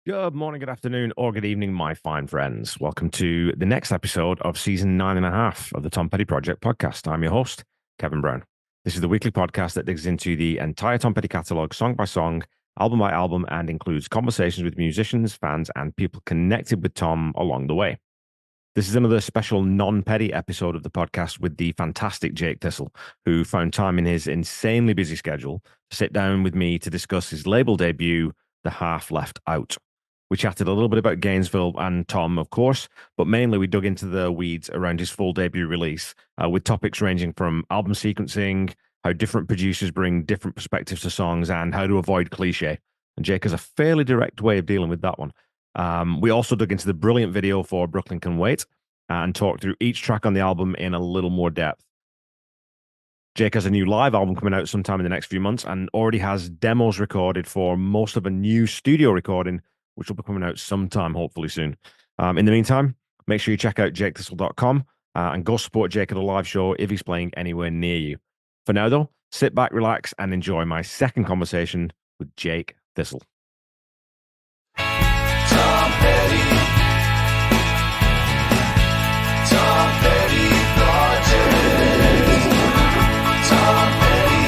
Good morning, good afternoon, or good evening, my fine friends. Welcome to the next episode of season 9.5 of the Tom Petty Project podcast. I'm your host, Kevin Brown. This is the weekly podcast that digs into the entire Tom Petty catalog, song by song, album by album, and includes conversations with musicians, fans, and people connected with Tom along the way. This is another special non-petty episode of the podcast with the fantastic Jake Thistle, who found time in his insanely busy schedule to sit down with me to discuss his label debut, The Half Left Out. We chatted a little bit about Gainesville and Tom, of course, but mainly we dug into the weeds around his full debut release, with topics ranging from album sequencing, how different producers bring different perspectives to songs, and how to avoid cliche. And Jake has a fairly direct way of dealing with that one. We also dug into the brilliant video for Brooklyn Can Wait and talked through each track on the album in a little more depth. Jake has a new live album coming out sometime in the next few months and already has demos recorded for most of a new studio recording, which will be coming out sometime, hopefully soon. In the meantime, make sure you check out jakethistle.com and go support Jake at a live show if he's playing anywhere near you. For now, though, sit back, relax, and enjoy my second conversation with Jake Thistle. Tom Petty. Tom Petty Project. Tom Petty.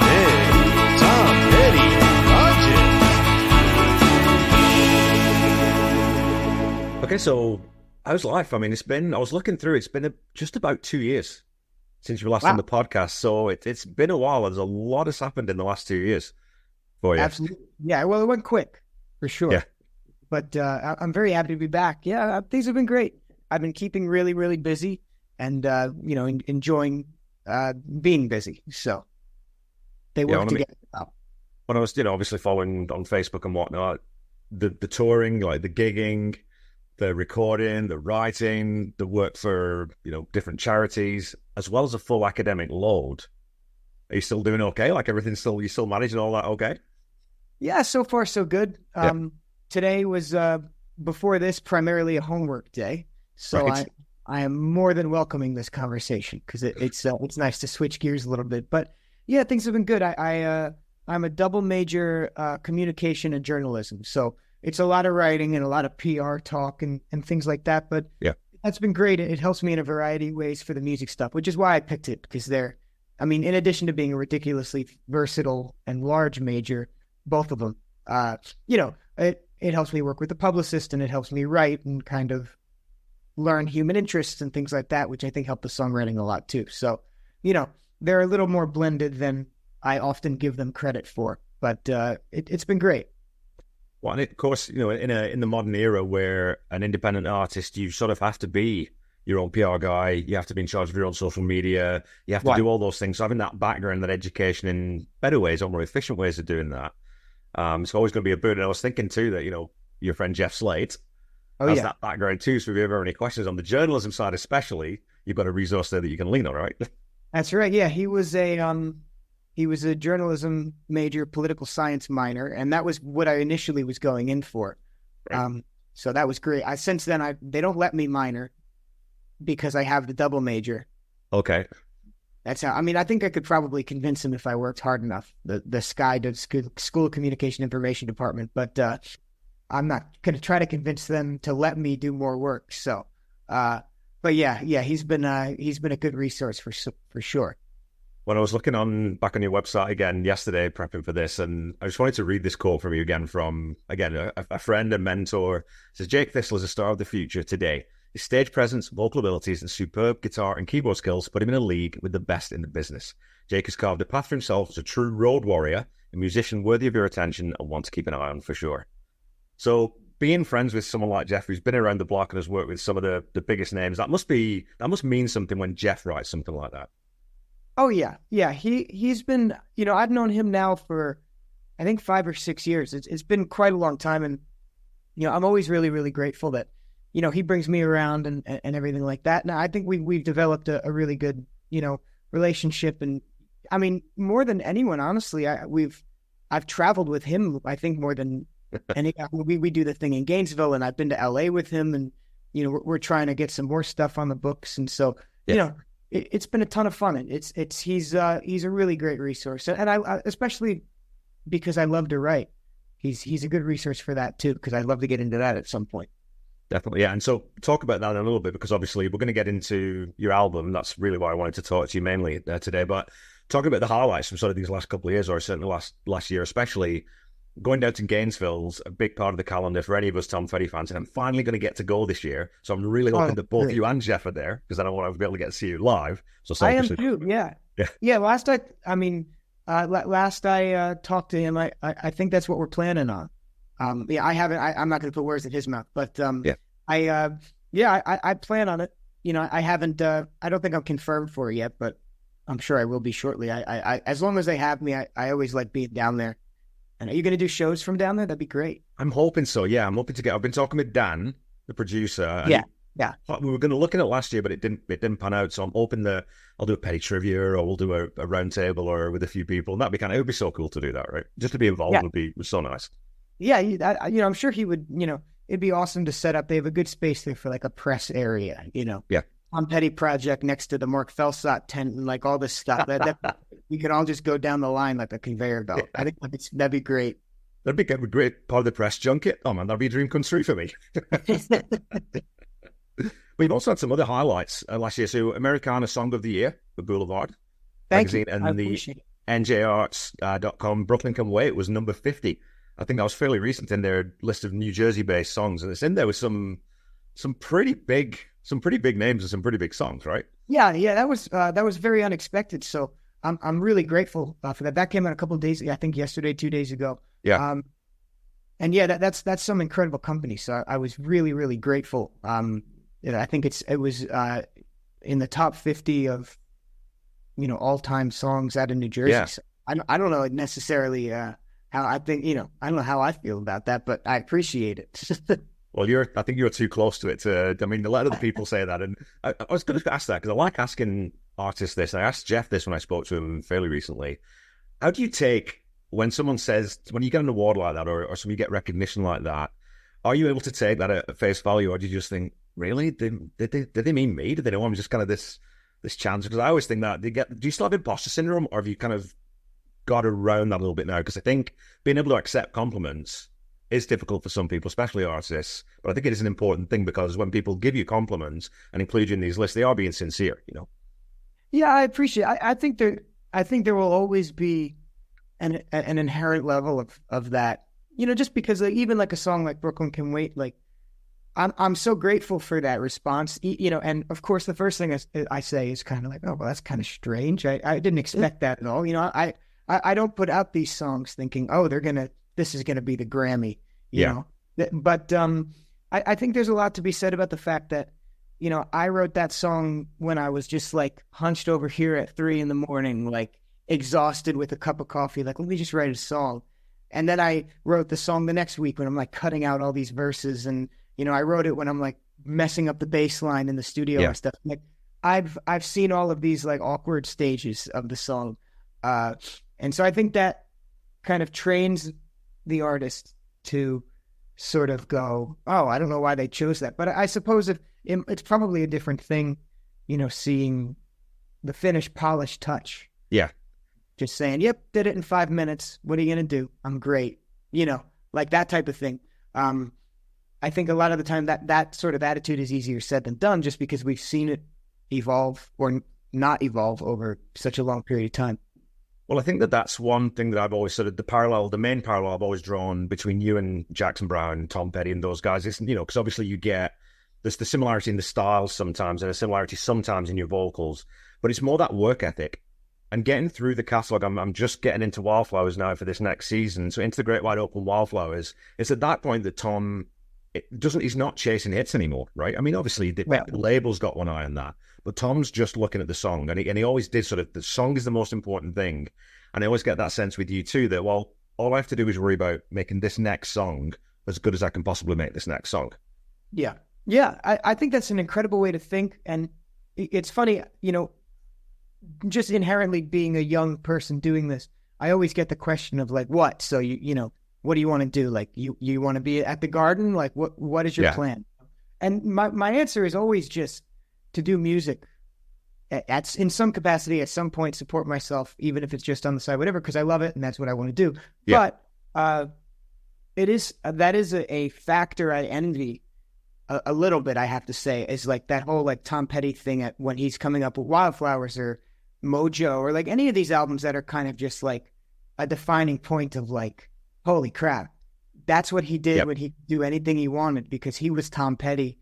Hey, Tom Petty Project. Okay, so how's life? I mean, I was looking through, it's been just about 2 years since you were last on the podcast. So it's been a while. There's a lot has happened in the last 2 years for you. Absolutely. Yeah, well, it went quick, for sure. Yeah. But I'm very happy to be back. Yeah, things have been great. I've been keeping really, really busy and, enjoying being busy. So they work together now. When I was, obviously following on Facebook and whatnot, the touring, like the gigging, the recording, the writing, the work for, different charities, as well as a full academic load. Are you still doing okay? Like you still managing all that okay? Yeah, so far so good. Today was, before this, primarily a homework day. So right. I am more than welcoming this conversation because it's nice to switch gears a little bit. But yeah, things have been good. I'm a double major communication and journalism. So it's a lot of writing and a lot of PR talk and things like that. But yeah, that's been great. It helps me in a variety of ways for the music stuff, which is why I picked it, because in addition to being a ridiculously versatile and large major, both of them, it helps me work with the publicist and it helps me write and kind of learn human interests and things like that, which I think help the songwriting a lot too. So, they're a little more blended than I often give them credit for, but it's been great. Well, and of course, in the modern era where an independent artist, you sort of have to be your own PR guy, you have to be in charge of your own social media, you have to do all those things. So having that background, that education in better ways or more efficient ways of doing that, it's always going to be a burden. I was thinking too that, your friend Jeff Slate has that background too. So if you ever have any questions on the journalism side, especially, you've got a resource there that you can lean on, right? That's right. Yeah, he was a journalism major, political science minor, and that was what I initially was going in for. Right. So that was great. Since then, they don't let me minor because I have the double major. Okay. That's how. I think I could probably convince him if I worked hard enough. The School of Communication Information Department, but I'm not going to try to convince them to let me do more work. So, but yeah, he's been a good resource for sure. When I was looking back on your website again yesterday, prepping for this, and I just wanted to read this quote from you again from a friend and mentor. It says, Jake Thistle is a star of the future today. His stage presence, vocal abilities, and superb guitar and keyboard skills put him in a league with the best in the business. Jake has carved a path for himself as a true road warrior, a musician worthy of your attention and one to keep an eye on for sure. So being friends with someone like Jeff, who's been around the block and has worked with some of the biggest names, that must mean something when Jeff writes something like that. Oh yeah. He's been, I've known him now for, I think 5 or 6 years. It's been quite a long time, and I'm always really, really grateful that he brings me around and everything like that. Now I think we've developed a really good relationship, and more than anyone, honestly, I've traveled with him. I think more than any. We do the thing in Gainesville, and I've been to LA with him, and we're trying to get some more stuff on the books, and so it's been a ton of fun. He's a really great resource, and I especially because I love to write. he's a good resource for that too, because I'd love to get into that at some point. Definitely, yeah. And so talk about that in a little bit, because obviously we're going to get into your album. That's really why I wanted to talk to you mainly today. But talking about the highlights from sort of these last couple of years, or certainly last year especially, going down to Gainesville's a big part of the calendar for any of us Tom Petty fans, and I'm finally going to get to go this year. So I'm really hoping that both you and Jeff are there, because I don't want to be able to get to see you live. So I am too. Yeah. Last I talked to him, I think that's what we're planning on. I'm not going to put words in his mouth, but I plan on it. You know, I haven't. I don't think I'm confirmed for it yet, but I'm sure I will be shortly. I as long as they have me, I always like being down there. And are you going to do shows from down there? That'd be great. I'm hoping so. Yeah, I'm hoping to get. I've been talking with Dan, the producer. Yeah. We were going to look at it last year, but it didn't pan out. So I'm hoping that I'll do a Petty trivia, or we'll do a round table, or with a few people. And it would be so cool to do that, right? Just to be involved would be so nice. Yeah, I'm sure he would. You know, it'd be awesome to set up. They have a good space there for like a press area. You know, Tom Petty project next to the Mark Felsot tent and like all this stuff. That we could all just go down the line like a conveyor belt. Yeah. I think that'd be great. That'd be a great part of the press junket. Oh man, that'd be a dream come true for me. We've also had some other highlights last year. So Americana Song of the Year, the Boulevard magazine, and the NJArts.com Brooklyn Come Wait was number 50. I think that was fairly recent in their list of New Jersey-based songs, and it's in there with some pretty big names and some pretty big songs, right? Yeah, that was very unexpected. So I'm really grateful for that. That came out a couple of days, I think yesterday, 2 days ago. Yeah. And yeah, that's some incredible company. So I was really, really grateful. I think it was in the top 50 of, you know, all-time songs out of New Jersey. Yeah. So I don't know necessarily how I think, you know, I don't know how I feel about that, but I appreciate it. Well, I think you're too close to it. I mean, a lot of the people say that, and I was going to ask that because I like asking artists this. I asked Jeff this when I spoke to him fairly recently. How do you take when someone says, when you get an award like that, or you get recognition like that, are you able to take that at face value, or do you just think, really, did they mean me? Did they know I'm just kind of this chance? Because I always think that do you still have imposter syndrome, or have you kind of got around that a little bit now? Because I think being able to accept compliments is difficult for some people, especially artists. But I think it is an important thing, because when people give you compliments and include you in these lists, they are being sincere, you know? Yeah, I appreciate it. I think there will always be an inherent level of that, you know, just because even like a song like Brooklyn Can Wait, like I'm so grateful for that response, you know, and of course the first thing I say is kind of like, oh, well, that's kind of strange. I didn't expect that at all. You know, I don't put out these songs thinking, oh, this is going to be the Grammy, you know, but I think there's a lot to be said about the fact that, you know, I wrote that song when I was just like hunched over here at 3 a.m, like exhausted with a cup of coffee, like, let me just write a song. And then I wrote the song the next week when I'm like cutting out all these verses, and, you know, I wrote it when I'm like messing up the bass line in the studio and stuff. Like I've seen all of these like awkward stages of the song. And so I think that kind of trains the artist to sort of go, oh, I don't know why they chose that. But I suppose it's probably a different thing, you know, seeing the finished polished touch. Yeah. Just saying, yep, did it in 5 minutes. What are you going to do? I'm great. You know, like that type of thing. I think a lot of the time that sort of attitude is easier said than done, just because we've seen it evolve or not evolve over such a long period of time. Well, I think that's one thing that I've always sort of the main parallel I've always drawn between you and Jackson Browne, Tom Petty, and those guys is, you know, because obviously there's the similarity in the styles sometimes, and a similarity sometimes in your vocals, but it's more that work ethic. And getting through the catalogue, I'm just getting into Wildflowers now for this next season. So into the Great Wide Open Wildflowers, it's at that point that Tom, he's not chasing hits anymore, right? I mean, obviously the label's got one eye on that, but Tom's just looking at the song, and he always did sort of, the song is the most important thing. And I always get that sense with you too, that, well, all I have to do is worry about making this next song as good as I can possibly make this next song. Yeah. Yeah. I think that's an incredible way to think. And it's funny, you know, just inherently being a young person doing this, I always get the question of like, what? So you know, what do you want to do? Like you want to be at the Garden? Like what is your plan? And my answer is always just to do music in some capacity, at some point, support myself, even if it's just on the side, whatever, because I love it and that's what I want to do. Yeah. But It is that is a factor I envy a little bit. I have to say, is like that whole like Tom Petty thing when he's coming up with Wildflowers or Mojo or like any of these albums that are kind of just like a defining point of like, holy crap, that's what he did when he could do anything he wanted because he was Tom Petty,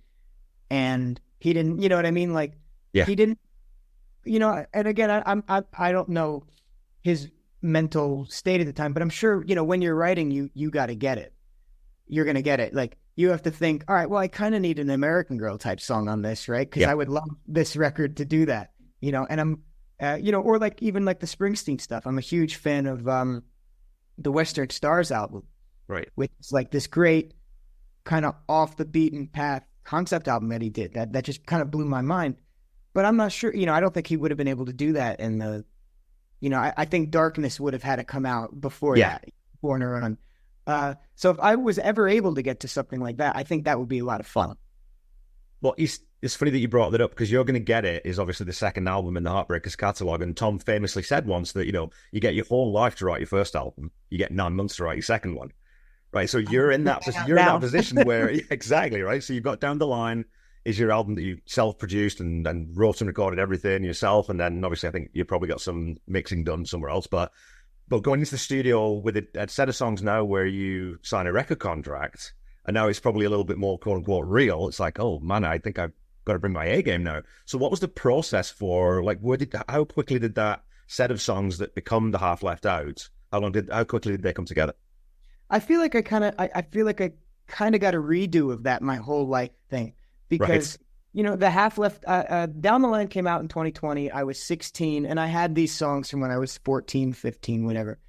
and he didn't, you know what I mean? Like he didn't, you know. And again, I don't know his mental state at the time, but I'm sure, you know, when you're writing, you got to get it. You're gonna get it. Like you have to think, all right, well, I kind of need an American Girl type song on this, right? Because I would love this record to do that, you know. And I'm you know, or like even like the Springsteen stuff. I'm a huge fan of the Western Stars album, right? Which is like this great kind of off the beaten path concept album that he did. That just kind of blew my mind. But I'm not sure, you know, I don't think he would have been able to do that in the, you know, I think Darkness would have had to come out before that, Born to Run. So if I was ever able to get to something like that, I think that would be a lot of fun. Well, it's funny that you brought that up because You're Gonna Get It is obviously the second album in the Heartbreakers catalog, and Tom famously said once that, you know, you get your whole life to write your first album, you get 9 months to write your second one, right? So you're in that position where exactly right. So you've got Down the Line is your album that you self-produced and wrote and recorded everything yourself, and then obviously I think you probably got some mixing done somewhere else, but going into the studio with a set of songs now where you sign a record contract. And now it's probably a little bit more quote unquote real. It's like, oh man, I think I've got to bring my A game now. So what was the process for like, how quickly did that set of songs that become the Half Left Out? How quickly did they come together? I feel like I kind of got a redo of that my whole life thing because, you know, the Half Left, Down the Line came out in 2020. I was 16 and I had these songs from when I was 14, 15, whatever.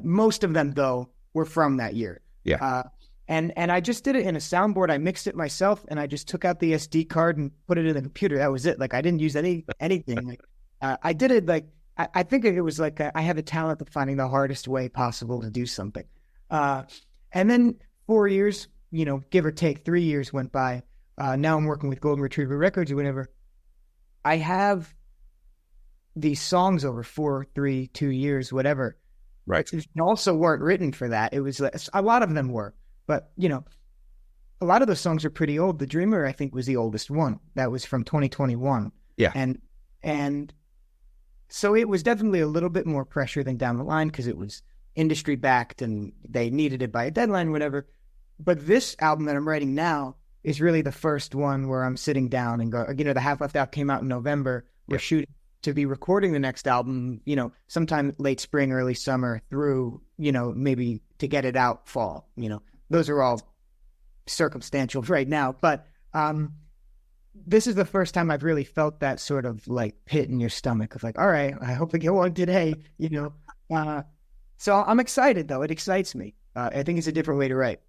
Most of them though were from that year. Yeah. And I just did it in a soundboard. I mixed it myself, and I just took out the SD card and put it in the computer. That was it. Like I didn't use anything. Like, I did it like I think it was like I have a talent of finding the hardest way possible to do something. And then 4 years, you know, give or take 3 years went by. Now I'm working with Golden Retriever Records or whatever. I have these songs over 4, 3, 2 years, whatever. Right. Which also weren't written for that. It was a lot of them were. But, you know, a lot of those songs are pretty old. The Dreamer, I think, was the oldest one. That was from 2021. Yeah. And so it was definitely a little bit more pressure than Down the Line because it was industry backed and they needed it by a deadline, whatever. But this album that I'm writing now is really the first one where I'm sitting down and go, you know, the Half Left Out came out in November. We're shooting to be recording the next album, you know, sometime late spring, early summer through, you know, maybe to get it out fall, you know. Those are all circumstantial right now, but this is the first time I've really felt that sort of like pit in your stomach of like, all right, I hope I get one today, you know. So I'm excited though. It excites me. I think it's a different way to write.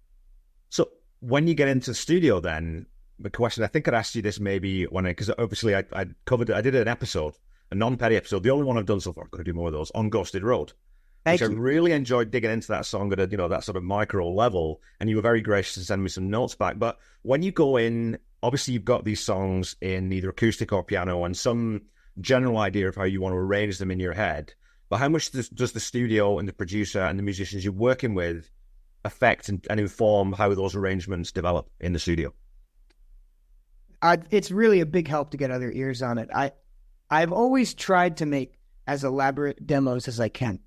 So when you get into the studio, then the question, I think I'd asked you this maybe because obviously I did an episode, a non-Petty episode, the only one I've done so far. I've got to do more of those on Ghosted Road. I really enjoyed digging into that song at a, you know, that sort of micro level, and you were very gracious to send me some notes back. But when you go in, obviously you've got these songs in either acoustic or piano and some general idea of how you want to arrange them in your head. But how much does the studio and the producer and the musicians you're working with affect and inform how those arrangements develop in the studio? It's really a big help to get other ears on it. I've always tried to make as elaborate demos as I can.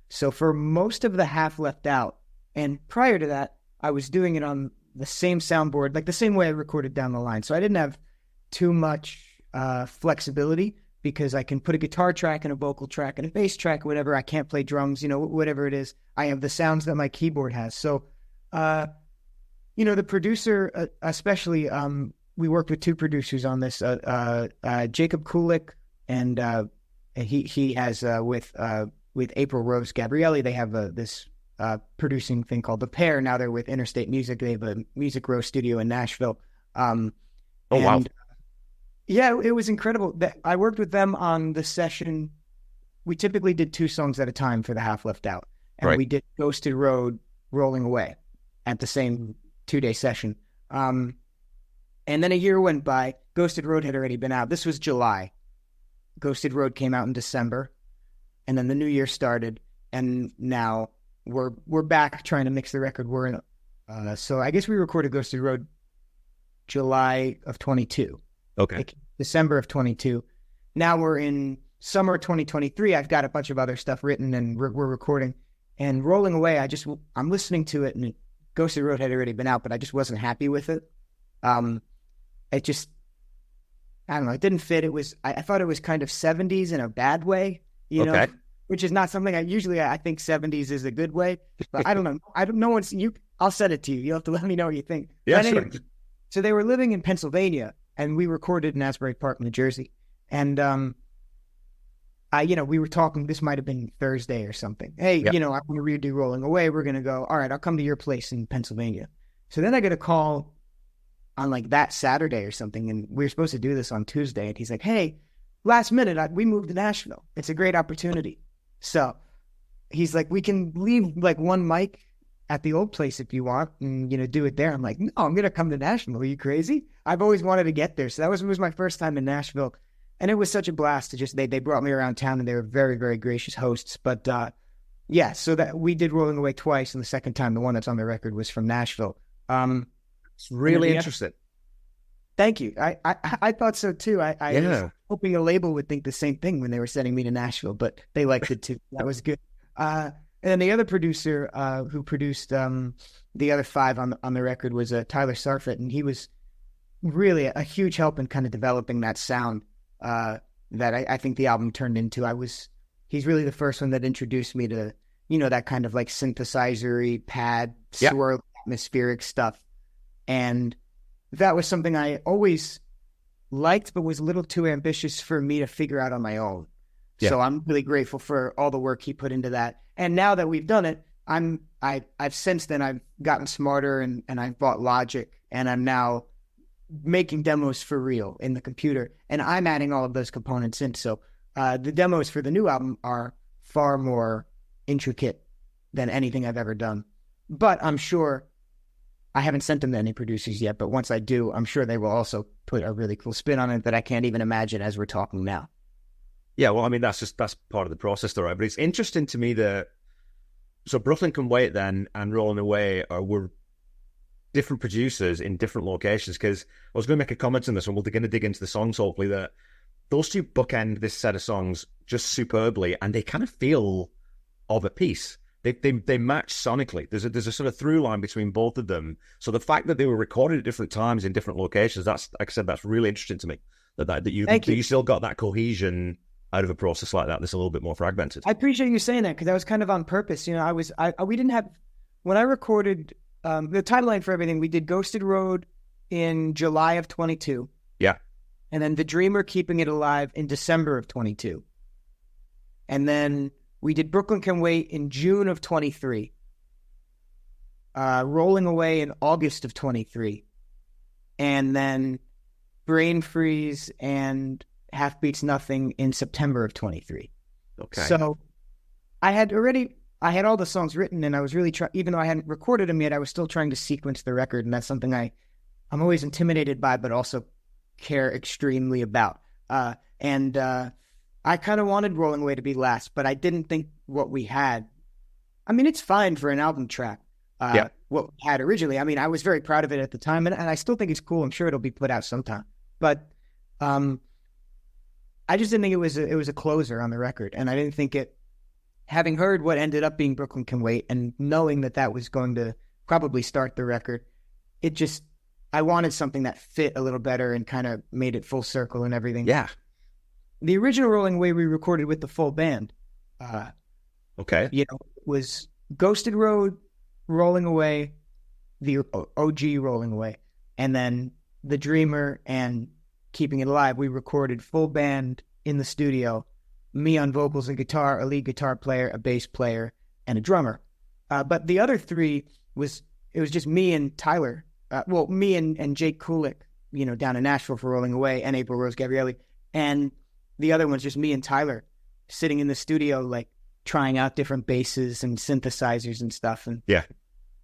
So for most of the Half Left Out, and prior to that, I was doing it on the same soundboard, like the same way I recorded Down the Line. So I didn't have too much flexibility because I can put a guitar track and a vocal track and a bass track, whatever. I can't play drums, you know, whatever it is. I have the sounds that my keyboard has. So, you know, the producer, especially, we worked with two producers on this, Jacob Kulik, and he has with April Rose Gabrielli, they have this producing thing called The Pair. Now they're with Interstate Music. They have a Music Row studio in Nashville. Wow. Yeah, it was incredible. I worked with them on the session. We typically did 2 songs at a time for the Half Left Out. And we did Ghosted Road, Rolling Away at the same 2-day session. And then a year went by. Ghosted Road had already been out. This was July. Ghosted Road came out in December. And then the new year started. And now we're back trying to mix the record. We're in, so I guess we recorded Ghosted Road July of 22. Okay. Like December of 22. Now we're in summer 2023. I've got a bunch of other stuff written and we're recording. And Rolling Away, I'm listening to it, and Ghosted Road had already been out, but I just wasn't happy with it. It just, I don't know, it didn't fit. I thought it was kind of 70s in a bad way, you know, which is not something I think 70s is a good way, but I don't know. I'll send it to you. You'll have to let me know what you think. Yeah, anyway, sure. So they were living in Pennsylvania, and we recorded in Asbury Park, New Jersey. And, we were talking, this might've been Thursday or something. Hey, Yep. I want to redo Rolling Away. We're going to go, all right, I'll come to your place in Pennsylvania. So then I get a call on like that Saturday or something. And we were supposed to do this on Tuesday. And he's like, hey, last minute, we moved to Nashville. It's a great opportunity. So he's like, we can leave like one mic at the old place if you want and, do it there. I'm like, no, I'm going to come to Nashville. Are you crazy? I've always wanted to get there. So that was my first time in Nashville. And it was such a blast to just, they brought me around town, and they were very, very gracious hosts. But so that we did Rolling Away twice. And the second time, the one that's on the record, was from Nashville. It's really interesting. Thank you. I thought so too. I was hoping a label would think the same thing when they were sending me to Nashville, but they liked it too. That was good. And then the other producer who produced the other 5 on the record was Tyler Sarfett, and he was really a huge help in kind of developing that sound that I think the album turned into. He's really the first one that introduced me to, that kind of like synthesizer-y, pad, swirl, atmospheric stuff. And that was something I always liked, but was a little too ambitious for me to figure out on my own. Yeah. So I'm really grateful for all the work he put into that. And now that we've done it, I've since then I've gotten smarter and I've bought Logic, and I'm now making demos for real in the computer, and I'm adding all of those components in. So the demos for the new album are far more intricate than anything I've ever done. But I'm sure, I haven't sent them to any producers yet, but once I do, I'm sure they will also put a really cool spin on it that I can't even imagine as we're talking now. Yeah, well, I mean, that's part of the process, though, right? But it's interesting to me that, so Brooklyn Can Wait then and Rolling Away were different producers in different locations, because I was going to make a comment on this, and we're going to dig into the songs, hopefully, that those two bookend this set of songs just superbly, and they kind of feel of a piece. They match sonically. There's a sort of through line between both of them. So the fact that they were recorded at different times in different locations, that's, like I said, that's really interesting to me. That you still got that cohesion out of a process like that that's a little bit more fragmented. I appreciate you saying that, because that was kind of on purpose. We didn't have, when I recorded the timeline for everything, we did Ghosted Road in July of 22. Yeah. And then The Dreamer, Keeping It Alive, in December of 22. And then we did Brooklyn Can Wait in June of 23. Rolling Away in August of 23. And then Brain Freeze and Half Beats Nothing in September of 23. Okay. So I had all the songs written, and I was really even though I hadn't recorded them yet, I was still trying to sequence the record. And that's something I'm always intimidated by, but also care extremely about. I kind of wanted Rolling Away to be last, but I didn't think what we had. I mean, it's fine for an album track. What we had originally. I mean, I was very proud of it at the time, and I still think it's cool. I'm sure it'll be put out sometime. But I just didn't think it was a closer on the record, and I didn't think it. Having heard what ended up being Brooklyn Can Wait, and knowing that was going to probably start the record, I wanted something that fit a little better and kind of made it full circle and everything. Yeah. The original Rolling Away we recorded with the full band. Was Ghosted Road, Rolling Away, the OG Rolling Away, and then The Dreamer and Keeping It Alive. We recorded full band in the studio, me on vocals and guitar, a lead guitar player, a bass player, and a drummer. But the other 3 it was just me and Tyler. Me and Jake Kulik, down in Nashville for Rolling Away, and April Rose Gabrielli. And the other one's just me and Tyler sitting in the studio, like trying out different basses and synthesizers and stuff.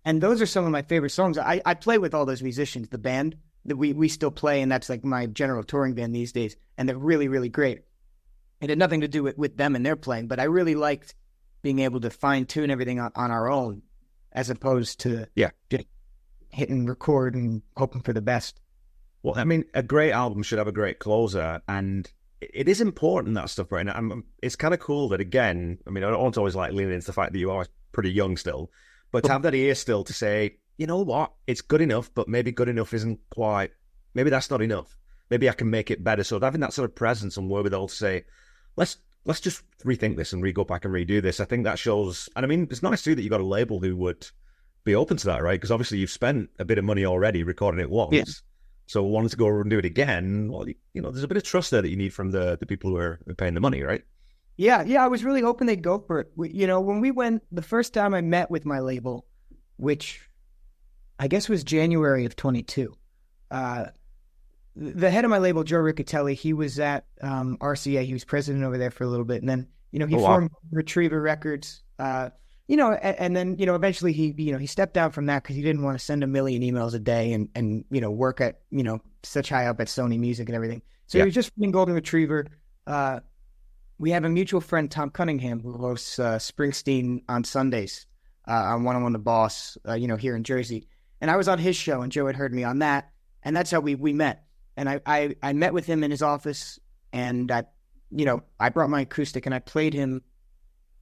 And those are some of my favorite songs. I play with all those musicians, the band that we still play, and that's like my general touring band these days. And they're really, really great. It had nothing to do with them and their playing, but I really liked being able to fine tune everything on our own, as opposed to just hitting record and hoping for the best. Well, I mean, a great album should have a great closer, and it is important, that stuff, right? And it's kind of cool that, again, I mean, I don't always like leaning into the fact that you are pretty young still, but to have that ear still to say, you know what, it's good enough, but maybe good enough isn't quite, maybe that's not enough. Maybe I can make it better. So having that sort of presence and wherewithal to say, let's just rethink this and go back and redo this. I think that shows, and I mean, it's nice too that you got a label who would be open to that, right? Because obviously you've spent a bit of money already recording it once. Yeah. So wanting to go and do it again, well, you know, there's a bit of trust there that you need from the people who are paying the money, right? Yeah, I was really hoping they'd go for it. You know, when we went, the first time I met with my label, which I guess was January of 22, the head of my label, Joe Riccatelli, he was at RCA. He was president over there for a little bit. And then, you know, he formed Retriever Records, you know, and then, you know, eventually he stepped down from that because he didn't want to send a million emails a day and, you know, work at, you know, such high up at Sony Music and everything. So he was just in Golden Retriever. We have a mutual friend, Tom Cunningham, who hosts Springsteen on Sundays on 101 The Boss, you know, here in Jersey. And I was on his show, and Joe had heard me on that. And that's how we met. And I met with him in his office, and I brought my acoustic, and I played him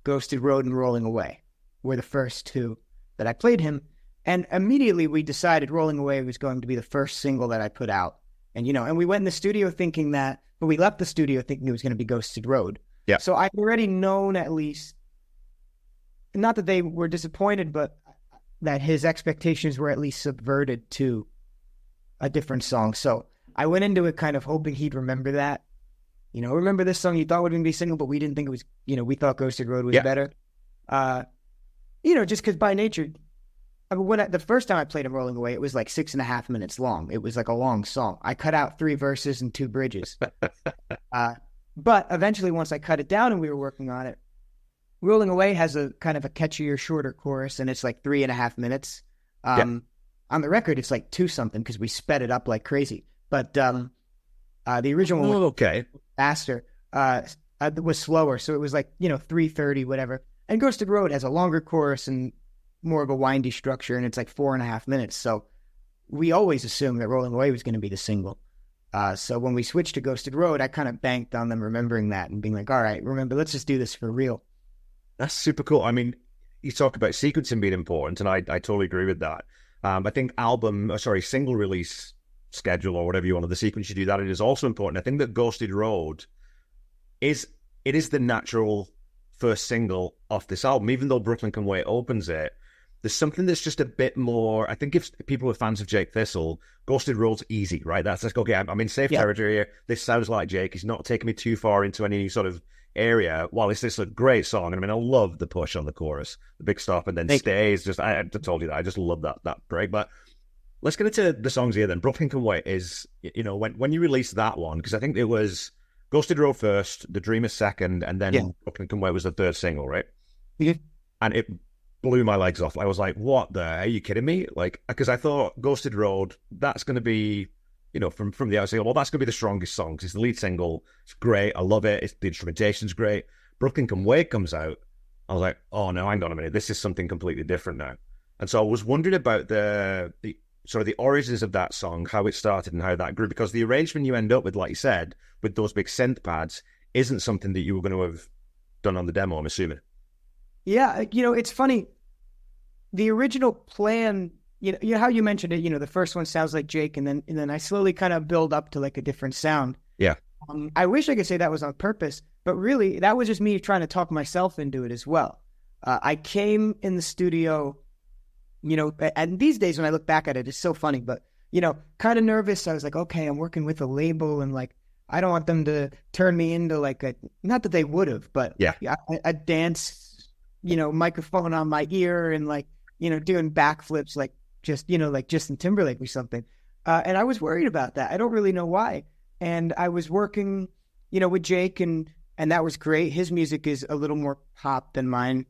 Ghosted Road and Rolling Away were the first two that I played him. And immediately we decided Rolling Away was going to be the first single that I put out. And, you know, and we went in the studio thinking that, but we left the studio thinking it was going to be Ghosted Road. Yeah. So I'd already known, at least, not that they were disappointed, but that his expectations were at least subverted to a different song. So I went into it kind of hoping he'd remember that. You know, remember this song you thought would be single, but we didn't think it was, you know, we thought Ghosted Road was better. You know, just because by nature, I mean, the first time I played him Rolling Away, it was like 6.5 minutes long. It was like a long song. I cut out 3 verses and 2 bridges. But eventually, once I cut it down and we were working on it, Rolling Away has a kind of a catchier, shorter chorus, and it's like 3.5 minutes. On the record, it's like 2 something because we sped it up like crazy. But the original one was faster, was slower. So it was like, you know, 3:30, whatever. And Ghosted Road has a longer chorus and more of a windy structure, and it's like 4.5 minutes. So we always assumed that Rolling Away was going to be the single. So when we switched to Ghosted Road, I kind of banked on them remembering that and being like, all right, remember, let's just do this for real. That's super cool. I mean, you talk about sequencing being important, and I totally agree with that. I think single release schedule or whatever you want, the sequence you do that, it is also important. I think that Ghosted Road is the natural first single off this album, even though Brooklyn Can Wait opens it. There's something that's just a bit more, I think if people are fans of Jake Thistle, Ghosted Road's easy, right? That's like, okay, I'm in safe territory here. This sounds like Jake. He's not taking me too far into any sort of area. While it's this a great song, I mean, I love the push on the chorus, the big stop, and then stays. Just I told you that. I just love that break. But let's get into the songs here then. Brooklyn Can Wait is, you know, when you released that one, because I think it was Ghosted Road first, The Dreamer second, and then Brooklyn Can Wait was the third single, right? Yeah. And it blew my legs off. I was like, what the? Are you kidding me? Like, because I thought Ghosted Road, that's going to be, you know, from the outside, well, that's going to be the strongest song because it's the lead single. It's great. I love it. The instrumentation's great. Brooklyn Can Wait comes out. I was like, oh, no, hang on a minute. This is something completely different now. And so I was wondering about the sort of the origins of that song, how it started and how that grew, because the arrangement you end up with, like you said, with those big synth pads, isn't something that you were going to have done on the demo, I'm assuming. Yeah, you know, it's funny. The original plan, you know how you mentioned it, you know, the first one sounds like Jake, and then I slowly kind of build up to like a different sound. Yeah. I wish I could say that was on purpose, but really that was just me trying to talk myself into it as well. I came in the studio, you know, and these days when I look back at it, it's so funny, but, you know, kind of nervous. I was like, okay, I'm working with a label, and like, I don't want them to turn me into like not that they would have, but a dance, you know, microphone on my ear and like, you know, doing backflips, like just, you know, like Justin Timberlake or something. And I was worried about that. I don't really know why. And I was working, you know, with Jake, and that was great. His music is a little more pop than mine.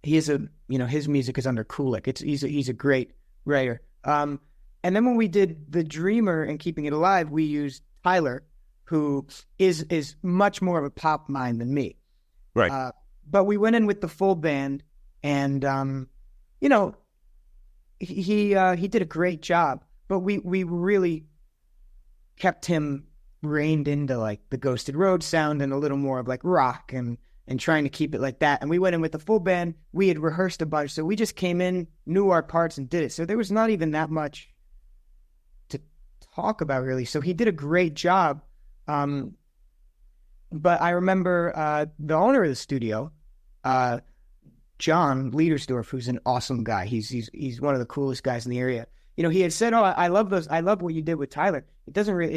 His music is under Kulik. He's a great writer. And then when we did The Dreamer and Keeping It Alive, we used Tyler, who is much more of a pop mind than me. Right. but we went in with the full band, and you know, he did a great job, but we really kept him reined into like the Ghosted Road sound and a little more of like rock and trying to keep it like that. And we went in with the full band. We had rehearsed a bunch, so we just came in, knew our parts, and did it. So there was not even that much to talk about really. So he did a great job. But I remember the owner of the studio, John Liedersdorf, who's an awesome guy. He's one of the coolest guys in the area. You know, he had said, "Oh, I love those. I love what you did with Tyler. It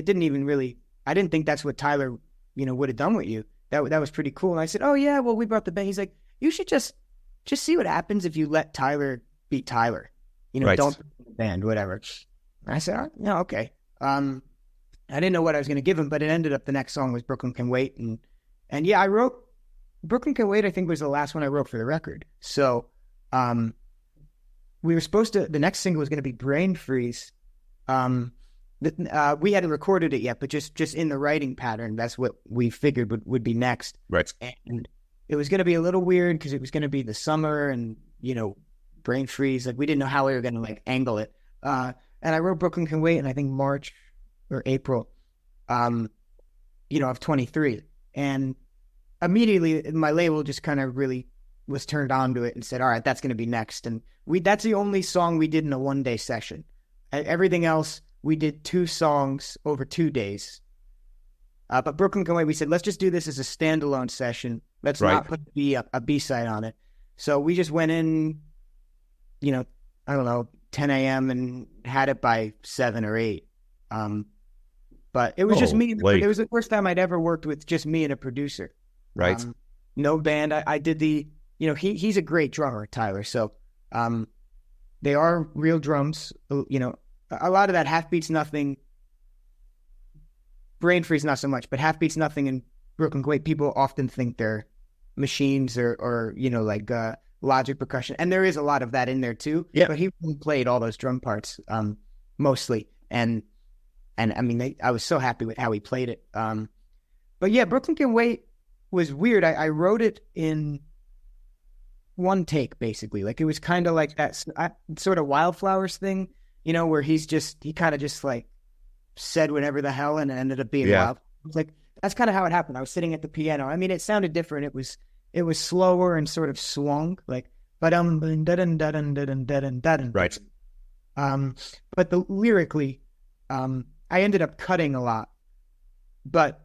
didn't even really. I didn't think that's what Tyler, you know, would have done with you. That was pretty cool." And I said, "Oh yeah, well we brought the band." He's like, "You should just see what happens if you let Tyler be Tyler. You know, Right. don't the band, whatever." And I said, "Oh, yeah, okay." I didn't know what I was going to give him, but it ended up the next song was Brooklyn Can Wait, and yeah, I wrote Brooklyn Can Wait. I think was the last one I wrote for the record. So, we were supposed to. The next single was going to be Brain Freeze. We hadn't recorded it yet, but just in the writing pattern, that's what we figured would be next. Right. And it was going to be a little weird because it was going to be the summer and, you know, brain freeze. Like we didn't know how we were going to like angle it. And I wrote Brooklyn Can Wait in I think March or April, you know, of 23. And immediately my label just kind of really was turned on to it and said, all right, that's going to be next. And that's the only song we did in a 1-day session. Everything else, we did 2 songs over 2 days. But Brooklyn Can Wait, we said, let's just do this as a standalone session. Let's not put a B-side on it. So we just went in, you know, I don't know, 10 a.m. and had it by 7 or 8. But it was just me. It was the first time I'd ever worked with just me and a producer. Right. No band. I did the, you know, he's a great drummer, Tyler. So they are real drums. You know, a lot of that Half Beats Nothing, Brain Freeze not so much, but Half Beats Nothing and Brooklyn Can Wait, people often think they're machines or you know, like Logic percussion. And there is a lot of that in there too. Yeah. But he really played all those drum parts mostly. And I mean, I was so happy with how he played it. But yeah, Brooklyn Can Wait was weird. I wrote it in one take, basically. Like it was kind of like that sort of Wildflowers thing, you know, where he kind of just like said whatever the hell and it ended up being wild. It's like, that's kind of how it happened. I was sitting at the piano. I mean, it sounded different. It was slower and sort of swung, like, right. But lyrically, I ended up cutting a lot, but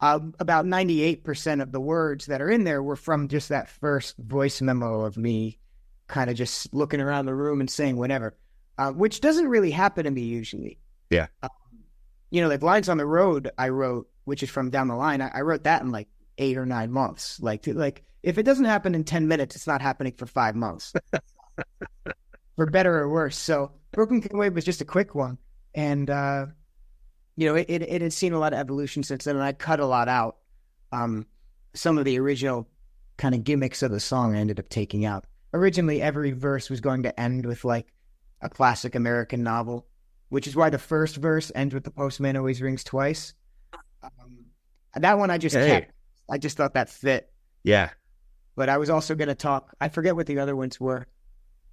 about 98% of the words that are in there were from just that first voice memo of me kind of just looking around the room and saying whatever, which doesn't really happen to me usually. Yeah. You know, like Lines on the Road, I wrote, which is from Down the Line. I wrote that in like 8 or 9 months. Like if it doesn't happen in 10 minutes, it's not happening for 5 months, for better or worse. So Brooklyn Can Wait was just a quick one. And, you know, it had seen a lot of evolution since then, and I cut a lot out. Some of the original kind of gimmicks of the song I ended up taking out. Originally, every verse was going to end with like a classic American novel, which is why the first verse ends with "The Postman Always Rings Twice." That one I just kept. I just thought that fit. Yeah. But I was also going to talk. I forget what the other ones were.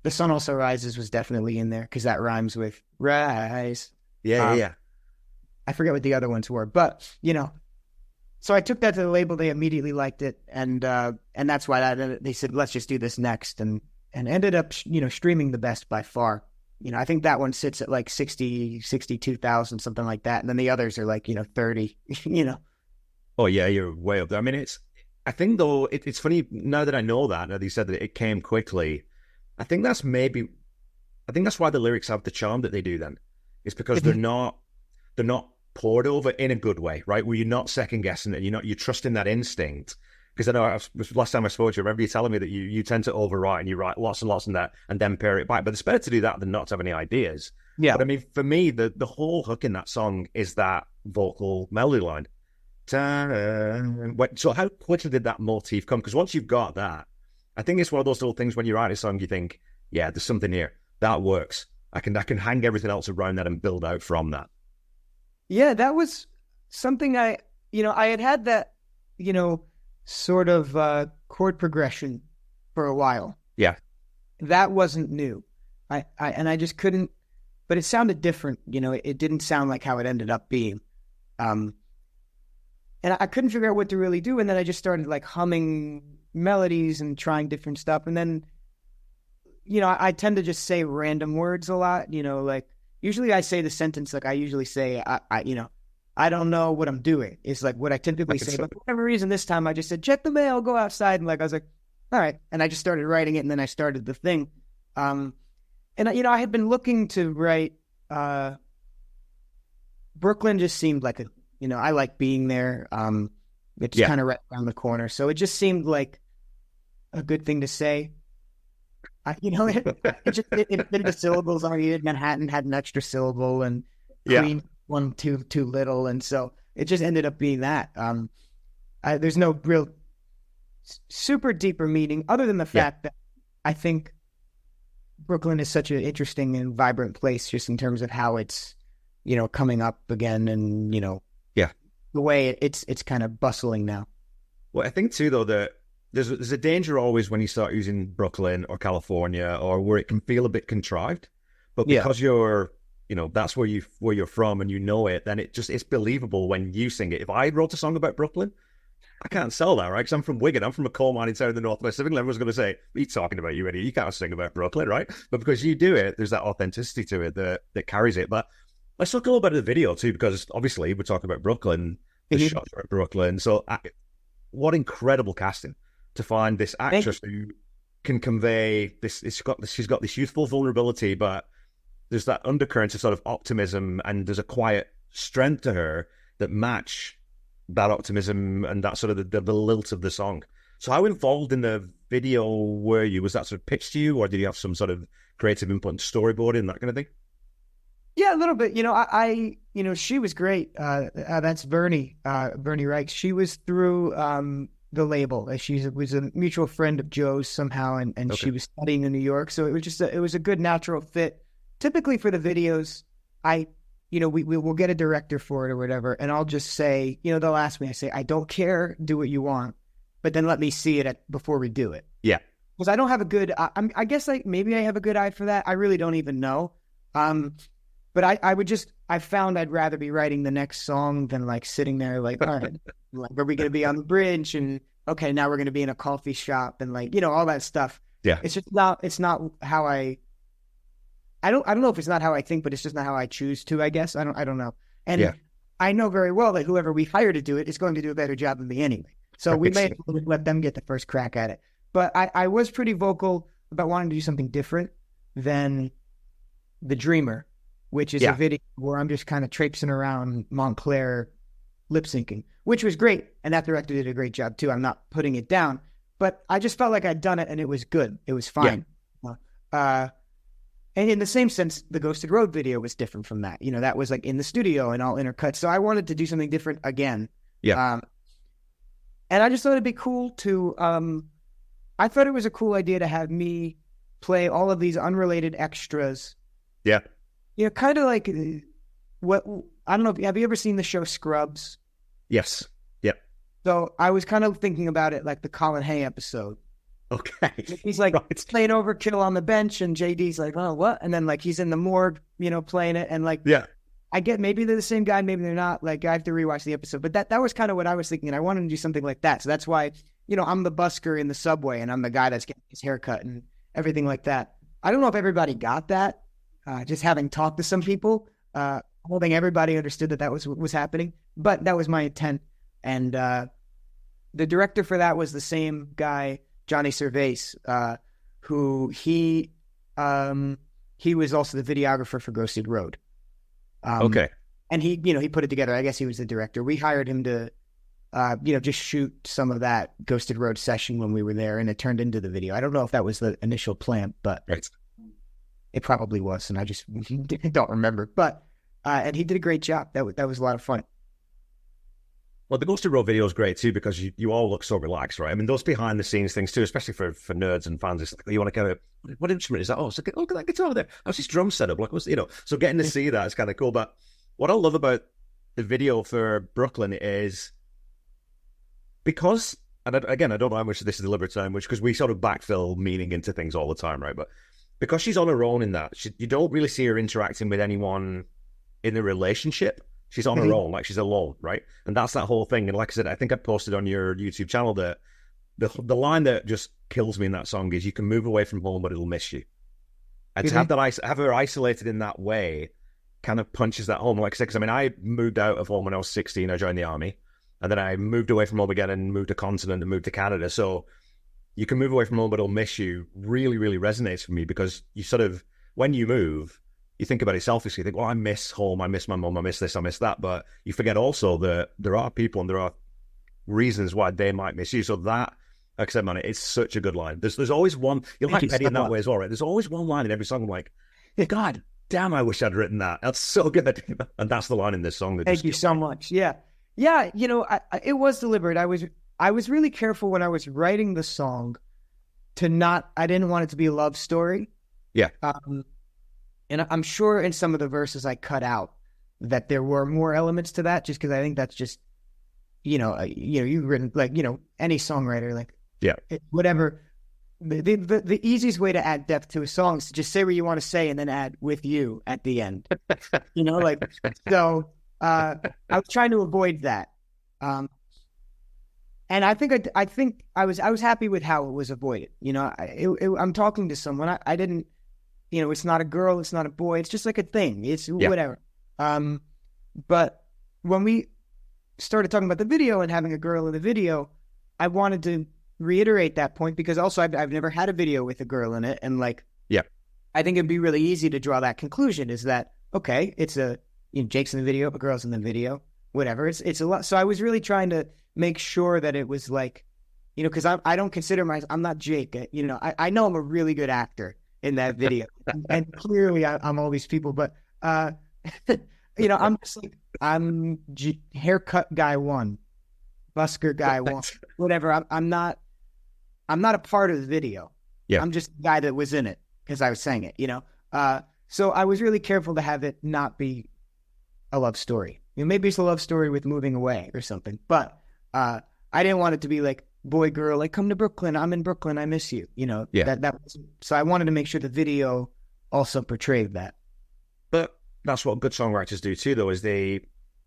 "The Sun Also Rises" was definitely in there because that rhymes with rise. Yeah. I forget what the other ones were, but you know. So I took that to the label. They immediately liked it, and that's why they said, let's just do this next, and ended up, you know, streaming the best by far. You know, I think that one sits at like 62,000, something like that, and then the others are like, you know, 30. You know. Oh yeah, you're way up there. I mean, I think though it's funny now that I know that. Now that you said that it came quickly, I think that's why the lyrics have the charm that they do. Then it's because they're not poured over in a good way, right? Where you're not second guessing it, you're trusting that instinct. Because I know last time I spoke to you, I remember you telling me that you tend to overwrite and you write lots and lots and that and then pare it back. But it's better to do that than not to have any ideas. Yeah. But I mean, for me, the whole hook in that song is that vocal melody line. So how quickly did that motif come? Because once you've got that, I think it's one of those little things when you write a song, you think, yeah, there's something here. That works. I can hang everything else around that and build out from that. Yeah, that was something I had that, you know, sort of chord progression for a while. Yeah. That wasn't new. I just couldn't, but it sounded different. It didn't sound like how it ended up being. And I couldn't figure out what to really do. And then I just started like humming melodies and trying different stuff. And then, I tend to just say random words a lot, like usually I say the sentence, like I usually say, I don't know what I'm doing. It's like what I typically say. But for whatever reason, this time I just said, check the mail, go outside. And like, I was like, all right. And I just started writing it. And then I started the thing. And I had been looking to write, Brooklyn just seemed like I like being there. It's kind of right around the corner. So it just seemed like a good thing to say. The syllables are needed. Manhattan had an extra syllable and Queen one too little. And so it just ended up being that. There's no real super deeper meaning other than the fact that I think Brooklyn is such an interesting and vibrant place just in terms of how it's, coming up again and, the way it's kind of bustling now. Well, I think too, though, that there's a danger always when you start using Brooklyn or California or where it can feel a bit contrived, but because you're, that's where you're from and it, then it's believable when you sing it. If I wrote a song about Brooklyn, I can't sell that, right? Because I'm from Wigan. I'm from a coal mining town in the Northwest. Everyone's going to say, what are you talking about, you idiot? You can't sing about Brooklyn, right? But because you do it, there's that authenticity to it that carries it. But let's talk a little bit of the video too, because obviously we're talking about Brooklyn, the shots are at Brooklyn. So what incredible casting to find this actress who can convey this. She's got this youthful vulnerability, but there's that undercurrent of sort of optimism, and there's a quiet strength to her that match that optimism and that sort of the lilt of the song. So how involved in the video were you? Was that sort of pitched to you, or did you have some sort of creative input and storyboarding, that kind of thing? Yeah, a little bit. She was great. That's Bernie Reich. She was through the label. She was a mutual friend of Joe's somehow, and she was studying in New York. So it was just it was a good natural fit. Typically for the videos, we will get a director for it or whatever, and I'll just say, they'll ask me, I say, I don't care, do what you want, but then let me see it before we do it. Yeah. Because I don't have a good, I guess maybe I have a good eye for that. I really don't even know. But I found I'd rather be writing the next song than like sitting there like, all right, like, are we going to be on the bridge? And okay, now we're going to be in a coffee shop and like, all that stuff. Yeah. It's not how I don't know if it's not how I think, but it's just not how I choose to, I guess. I don't know. And I know very well that whoever we hire to do it is going to do a better job than me anyway. So we may let them get the first crack at it. But I was pretty vocal about wanting to do something different than The Dreamer, which is a video where I'm just kind of traipsing around Montclair lip syncing, which was great. And that director did a great job too. I'm not putting it down, but I just felt like I'd done it and it was good. It was fine. Yeah. And in the same sense, the Ghosted Road video was different from that. That was like in the studio and all intercut. So I wanted to do something different again. Yeah. And I just thought it'd be cool to, I thought it was a cool idea to have me play all of these unrelated extras. Yeah. Kind of like I don't know. Have you ever seen the show Scrubs? Yes. Yep. So I was kind of thinking about it like the Colin Hay episode. Okay. He's like playing Overkill on the bench, and JD's like, oh, what? And then like he's in the morgue, playing it, and like, I get maybe they're the same guy, maybe they're not. Like I have to rewatch the episode, but that was kind of what I was thinking. And I wanted to do something like that, so that's why I'm the busker in the subway, and I'm the guy that's getting his haircut and everything like that. I don't know if everybody got that. Just having talked to some people, I don't think everybody understood that was what was happening, but that was my intent. And the director for that was the same guy, Johnny Cervase, who he was also the videographer for Ghosted Road. Okay. And he put it together. I guess he was the director. We hired him to, just shoot some of that Ghosted Road session when we were there, and it turned into the video. I don't know if that was the initial plan, but it probably was, and I just don't remember. But and he did a great job. That was a lot of fun. Well, the Ghosted Road video is great too, because you all look so relaxed, right? I mean, those behind the scenes things too, especially for nerds and fans, it's like, you want to go, what instrument is that? Oh, look at that guitar there. How's this drum set up? Like, so getting to see that is kind of cool. But what I love about the video for Brooklyn is because and again, I don't know how much of this is deliberate time, which because we sort of backfill meaning into things all the time, right? But because she's on her own in that, you don't really see her interacting with anyone in a relationship. She's on her own, like she's alone, right? And that's that whole thing. And like I said, I think I posted on your YouTube channel that the line that just kills me in that song is, "You can move away from home, but it'll miss you." And to have her isolated in that way kind of punches that home. Like I said, because I mean, I moved out of home when I was 16. I joined the army, and then I moved away from home again and moved to continent and moved to Canada. So "You can move away from home, but it'll miss you" really, really resonates for me, because you sort of, when you move, you think about it selfishly. You think, well, I miss home, I miss my mum, I miss this, I miss that. But you forget also that there are people and there are reasons why they might miss you. So that, like I said, man, it's such a good line. There's always one, you're like Petty in that way as well, right? There's always one line in every song I'm like, God damn, I wish I'd written that. That's so good. And that's the line in this song. Thank you so much. Yeah. Yeah, you know, it was deliberate. I was really careful when I was writing the song I didn't want it to be a love story. Yeah. And I'm sure in some of the verses I cut out that there were more elements to that, just because I think that's just, you've written, like, any songwriter, like, yeah, whatever. The easiest way to add depth to a song is to just say what you want to say and then add "with you" at the end. So I was trying to avoid that. And I think I was happy with how it was avoided. I'm talking to someone. I didn't, it's not a girl, it's not a boy, it's just like a thing. It's whatever. But when we started talking about the video and having a girl in the video, I wanted to reiterate that point, because also I've never had a video with a girl in it, and I think it'd be really easy to draw that conclusion, is that okay, it's Jake's in the video, a girl's in the video, whatever. It's a lot. So I was really trying to make sure that it was like, because I don't consider I'm not Jake. I know I'm a really good actor in that video, and clearly I'm all these people, but I'm just like, I'm haircut guy one, busker guy one, whatever. I'm not a part of the video. Yeah, I'm just the guy that was in it because I was saying it. So I was really careful to have it not be a love story. Maybe it's a love story with moving away or something, but I didn't want it to be like boy girl, like, come to Brooklyn, I'm in Brooklyn, I miss you. So I wanted to make sure the video also portrayed that. But that's what good songwriters do too, though, is they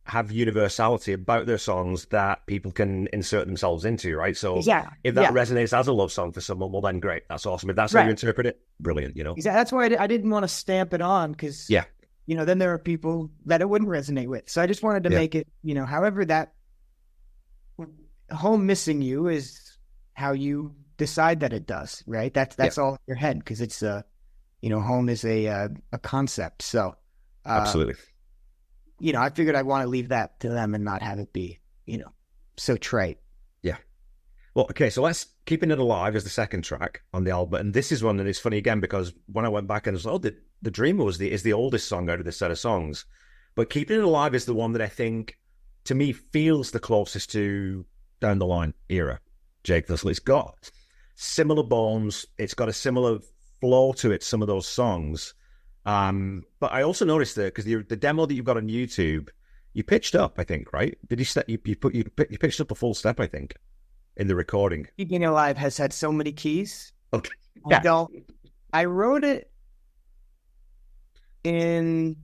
have universality about their songs that people can insert themselves into, right? So if that resonates as a love song for someone, well, then great, that's awesome. If that's how you interpret it, brilliant. Exactly. That's why I didn't want to stamp it on, because then there are people that it wouldn't resonate with. So I just wanted to make it, however that home missing you is how you decide that it does, right? That's all in your head, because it's home is a concept. So absolutely. I figured I'd want to leave that to them and not have it be, so trite. Yeah. Well, okay, so let's Keeping It Alive is the second track on the album. And this is one that is funny again, because when I went back and I was like, oh, the Dreamer is the oldest song out of this set of songs. But Keeping It Alive is the one that I think, to me, feels the closest to Down the Line era Jake Thistle. It's got similar bones. It's got a similar flow to it, some of those songs. But I also noticed that, because the demo that you've got on YouTube, you pitched up, I think, right? Did you pitched up a full step, I think, in the recording. Keeping It Alive has had so many keys. Okay. I wrote it in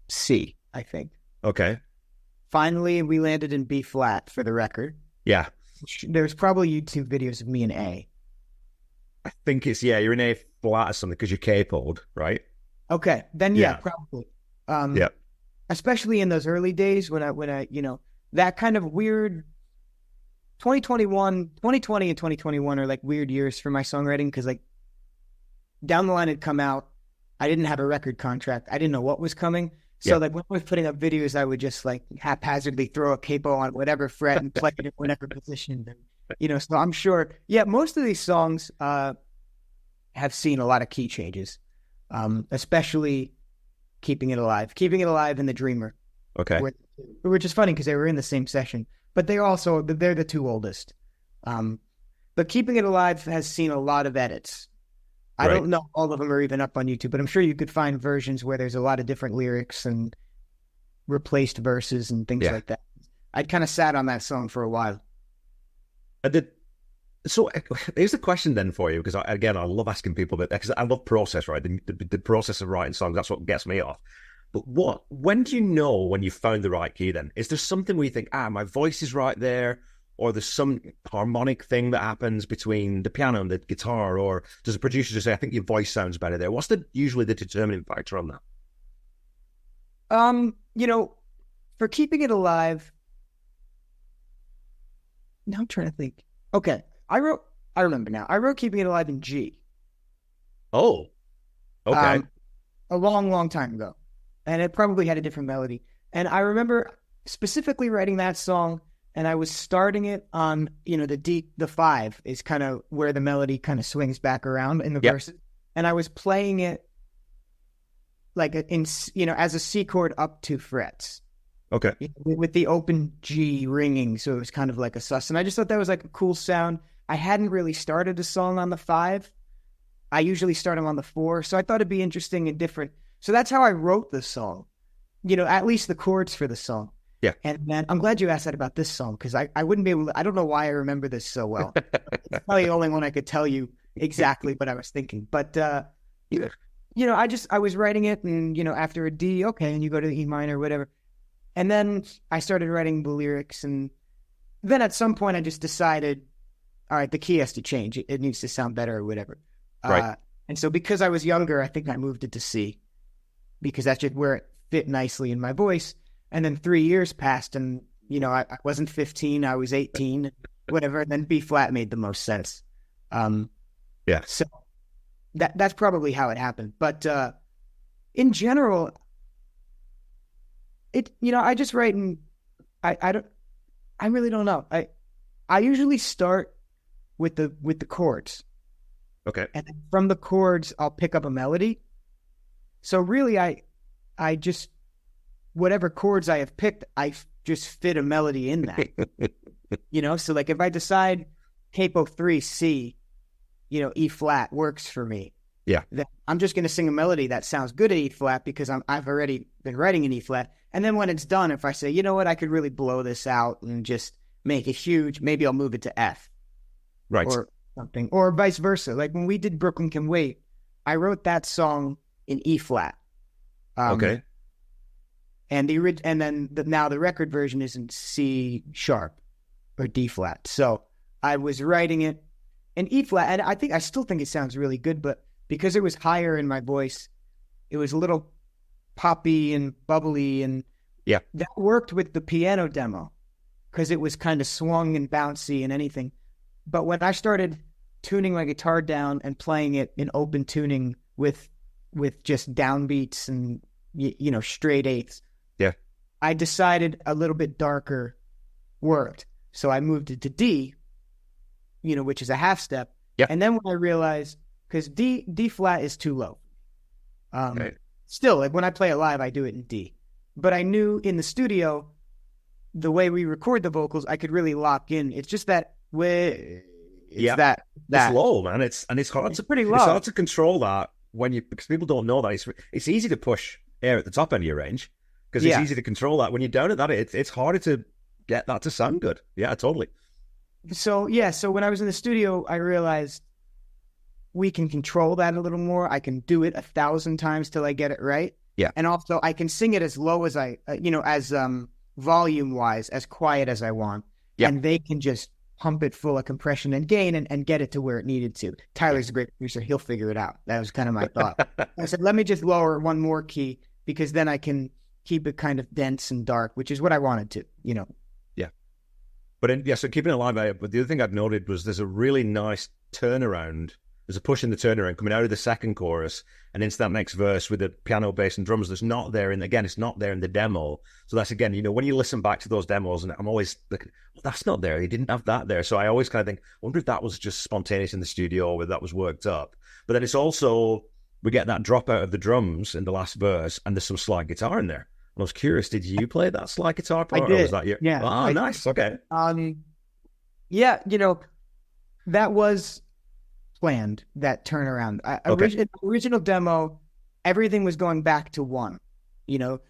C, I think. Okay. Finally, we landed in B flat for the record. Yeah. There's probably YouTube videos of me in A. I think it's, you're in A flat or something, because you're capoed, right? Okay. Then probably. Especially in those early days when I that kind of weird 2020 and 2021 are like weird years for my songwriting, because like Down the Line had come out. I didn't have a record contract. I didn't know what was coming. So like when I was putting up videos, I would just like haphazardly throw a capo on whatever fret and play it in whatever position. And, so I'm sure, most of these songs have seen a lot of key changes, especially Keeping It Alive. Keeping It Alive and The Dreamer. Okay. Which is funny because they were in the same session, but they're the two oldest. But Keeping It Alive has seen a lot of edits. I don't know all of them are even up on YouTube, but I'm sure you could find versions where there's a lot of different lyrics and replaced verses and things like that. I'd kind of sat on that song for a while. So here's the question then for you, because I love asking people about that, because I love process, right? The process of writing songs, that's what gets me off. But when do you know when you found the right key then? Is there something where you think, my voice is right there, or there's some harmonic thing that happens between the piano and the guitar, or does the producer just say, I think your voice sounds better there? What's usually the determining factor on that? For Keeping It Alive, now I'm trying to think. Okay, I remember now. I wrote Keeping It Alive in G. Oh, okay. A long, long time ago. And it probably had a different melody. And I remember specifically writing that song, and I was starting it on, the D, the 5 is kind of where the melody kind of swings back around in the verses. And I was playing it like as a C chord up 2 frets. Okay. With the open G ringing, so it was kind of like a sus. And I just thought that was like a cool sound. I hadn't really started a song on the 5. I usually start them on the 4, so I thought it'd be interesting and different. So that's how I wrote the song, at least the chords for the song. Yeah. And then I'm glad you asked that about this song, because I wouldn't be able to, I don't know why I remember this so well. It's probably the only one I could tell you exactly what I was thinking. But, I was writing it, and, after a D, okay, and you go to the E minor, whatever. And then I started writing the lyrics, and then at some point I just decided, all right, the key has to change. It needs to sound better or whatever. Right. And so because I was younger, I think I moved it to C, because that's just where it fit nicely in my voice. And then 3 years passed, and, I wasn't 15, I was 18, whatever. And then B flat made the most sense. So that's probably how it happened. But in general, I just write, and I really don't know. I usually start with the chords. Okay. And then from the chords, I'll pick up a melody. So really, I just, whatever chords I have picked, I just fit a melody in that. So like if I decide capo 3 C, E flat works for me. Yeah. Then I'm just going to sing a melody that sounds good at E flat, because I've already been writing in E flat. And then when it's done, if I say, you know what, I could really blow this out and just make it huge, maybe I'll move it to F. Right. Or something, or vice versa. Like when we did Brooklyn Can Wait, I wrote that song in E flat. Okay. And now the record version is in C sharp or D flat. So I was writing it in E flat, and I still think it sounds really good, but because it was higher in my voice, it was a little poppy and bubbly, and that worked with the piano demo because it was kind of swung and bouncy and anything. But when I started tuning my guitar down and playing it in open tuning with just downbeats and straight eighths, I decided a little bit darker worked. So I moved it to D, which is a half step. Yeah. And then when I realized, because D flat is too low. Still, like when I play it live, I do it in D. But I knew in the studio, the way we record the vocals, I could really lock in. It's just that that it's low, man. It's hard. It's pretty low. It's hard to control that because people don't know that it's easy to push air at the top end of your range because it's easy to control that. When you're down at that, it's harder to get that to sound good. Yeah, totally. So when I was in the studio, I realized we can control that a little more. I can do it 1,000 times till I get it right. Yeah. And also I can sing it as low as as volume wise, as quiet as I want. Yeah. And they can just pump it full of compression and gain and get it to where it needed to. Tyler's a great producer. He'll figure it out. That was kind of my thought. I said, let me just lower one more key because then I can keep it kind of dense and dark, which is what I wanted to, Yeah. But so keeping it alive, but the other thing I've noted was there's a really nice turnaround. There's a push in the turnaround coming out of the second chorus and into that next verse with the piano, bass, and drums that's not there. And again, it's not there in the demo. So that's, again, when you listen back to those demos, and I'm always looking, well, that's not there. He didn't have that there. So I always kind of think, I wonder if that was just spontaneous in the studio or whether that was worked up. But then it's also, we get that drop out of the drums in the last verse and there's some slide guitar in there. And I was curious, did you play that slide guitar part? I did. Or was that your... Yeah. Oh, nice. Okay. That was planned, that turnaround. Original demo, everything was going back to 1,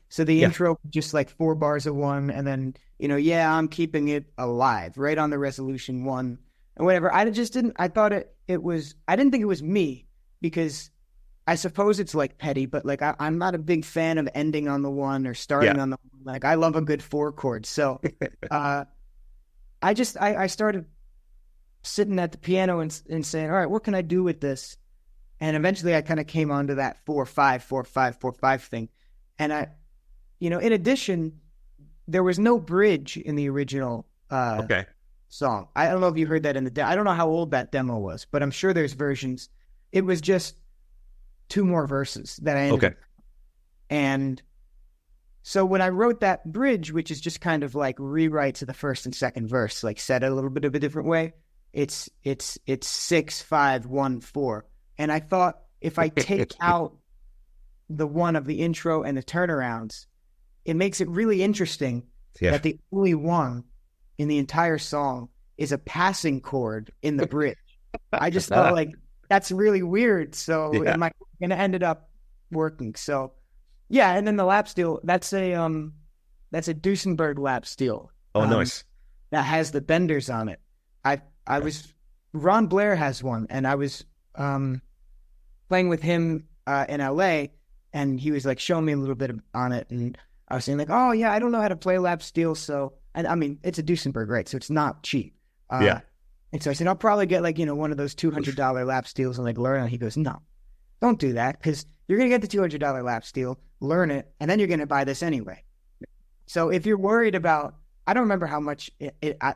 so the intro just like 4 bars of 1, and then yeah, I'm keeping it alive, right on the resolution 1 and whatever. I just didn't. I thought it was. I didn't think it was me because I suppose it's like petty, but like I'm not a big fan of ending on the 1 or starting on the 1. Like I love a good 4 chord. So I started sitting at the piano and saying, all right, what can I do with this? And eventually I kind of came onto that 4/5, 4/5, 4/5 thing. And in addition, there was no bridge in the original song. I don't know if you heard that in the I don't know how old that demo was, but I'm sure there's versions. It was just 2 more verses that I ended up. And so when I wrote that bridge, which is just kind of like rewrites of the first and second verse, like said a little bit of a different way, it's 6, 5, 1, 4. And I thought if I take out the 1 of the intro and the turnarounds, it makes it really interesting that the only 1 in the entire song is a passing chord in the bridge. I just thought like that's really weird. So am I going to end it up working? So yeah, and then the lap steel, that's a Duesenberg lap steel. Oh, nice. That has the benders on it. Ron Blair has one, and I was playing with him in LA, and he was like showing me a little bit on it, and I was saying like, oh yeah, I don't know how to play lap steel, so, and I mean, it's a Duesenberg, right? So it's not cheap. And so I said, I'll probably get like, one of those $200 lap steels and like learn it. He goes, no, don't do that, because you're going to get the $200 lap steel, learn it, and then you're going to buy this anyway. So if you're worried about, I don't remember how much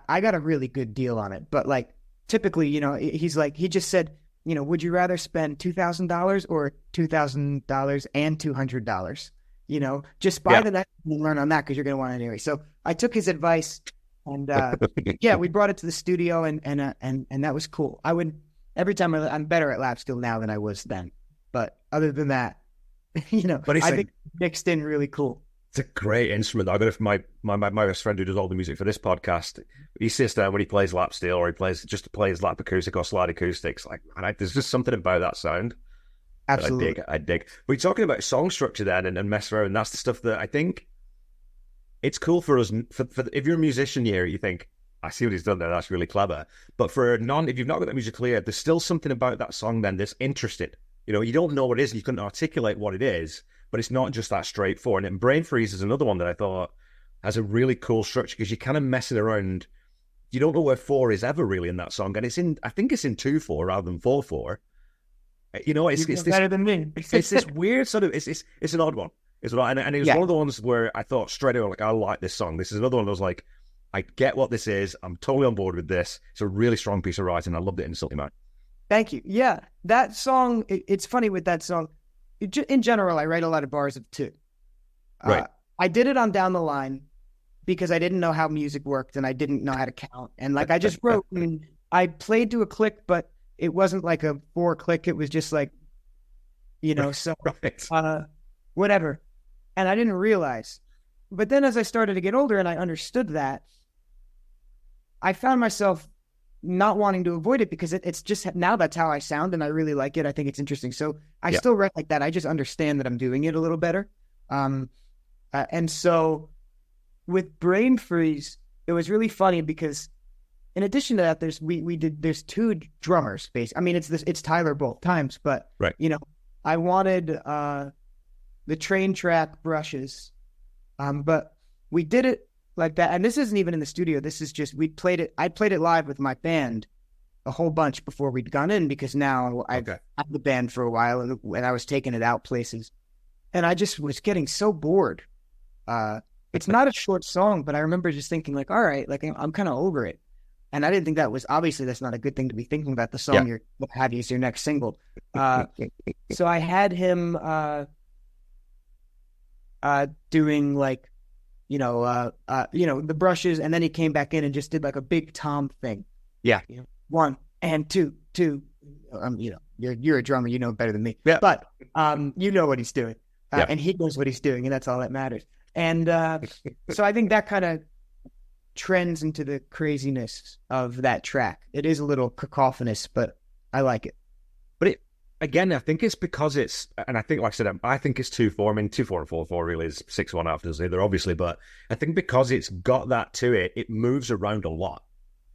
I got a really good deal on it, but like typically, he's like, he just said, would you rather spend $2,000 or $2,000 and $200? Just buy the next and learn on that because you're going to want it anyway. So I took his advice, and we brought it to the studio, and that was cool. Every time I'm better at lap steel now than I was then. But other than that, but I think mixed in really cool. It's a great instrument. I got it from my best friend who does all the music for this podcast. He sits down when he plays lap steel, or he plays lap acoustic or slide acoustics. Like, there's just something about that sound. Absolutely, I dig. But you're talking about song structure then, and mess around. And that's the stuff that I think it's cool for us. For if you're a musician here, you think, I see what he's done there. That's really clever. But if you've not got that music clear, there's still something about that song then that's interesting. You don't know what it is, and you couldn't articulate what it is. But it's not just that straightforward. And Brain Freeze is another one that I thought has a really cool structure because you kind of mess it around. You don't know where 4 is ever really in that song, and I think it's in 2/4 rather than 4/4. It's this, better than me. It's this weird sort of. It's an odd one. And it was one of the ones where I thought straight away, like, I like this song. This is another one that was like, I get what this is. I'm totally on board with this. It's a really strong piece of writing. I loved it instantly, man. Thank you. Yeah, that song. It's funny with that song. In general, I write a lot of bars of 2. Right. I did it on Down the Line because I didn't know how music worked and I didn't know how to count. And like I just wrote and I played to a click, but it wasn't like a 4 click. It was just like, so whatever. And I didn't realize. But then as I started to get older and I understood that, I found myself not wanting to avoid it because it's just now that's how I sound and I really like it. I think it's interesting. So I still write like that. I just understand that I'm doing it a little better. And so with Brain Freeze, it was really funny because in addition to that, there's 2 drummers basically. I mean, it's Tyler both times, but I wanted the train track brushes, but we did it like that. And this isn't even in the studio. This is just, I played it live with my band a whole bunch before we'd gone in because now I've had the band for a while and I was taking it out places. And I just was getting so bored. It's not a short song, but I remember just thinking like, all right, like I'm kind of over it. And I didn't think that's not a good thing to be thinking about the song you're have as your next single. So I had him doing like, the brushes, and then he came back in and just did like a big Tom thing. Yeah. 1 and 2. You're a drummer, you know better than me. Yeah. But you know what he's doing. And he knows what he's doing, and that's all that matters. And so I think that kind of trends into the craziness of that track. It is a little cacophonous, but I like it. But again, I think it's because it's, and I think, like I said, I think it's 2/4. I mean, 2/4 and 4/4 really is 6/1 after either, obviously, but I think because it's got that to it, it moves around a lot.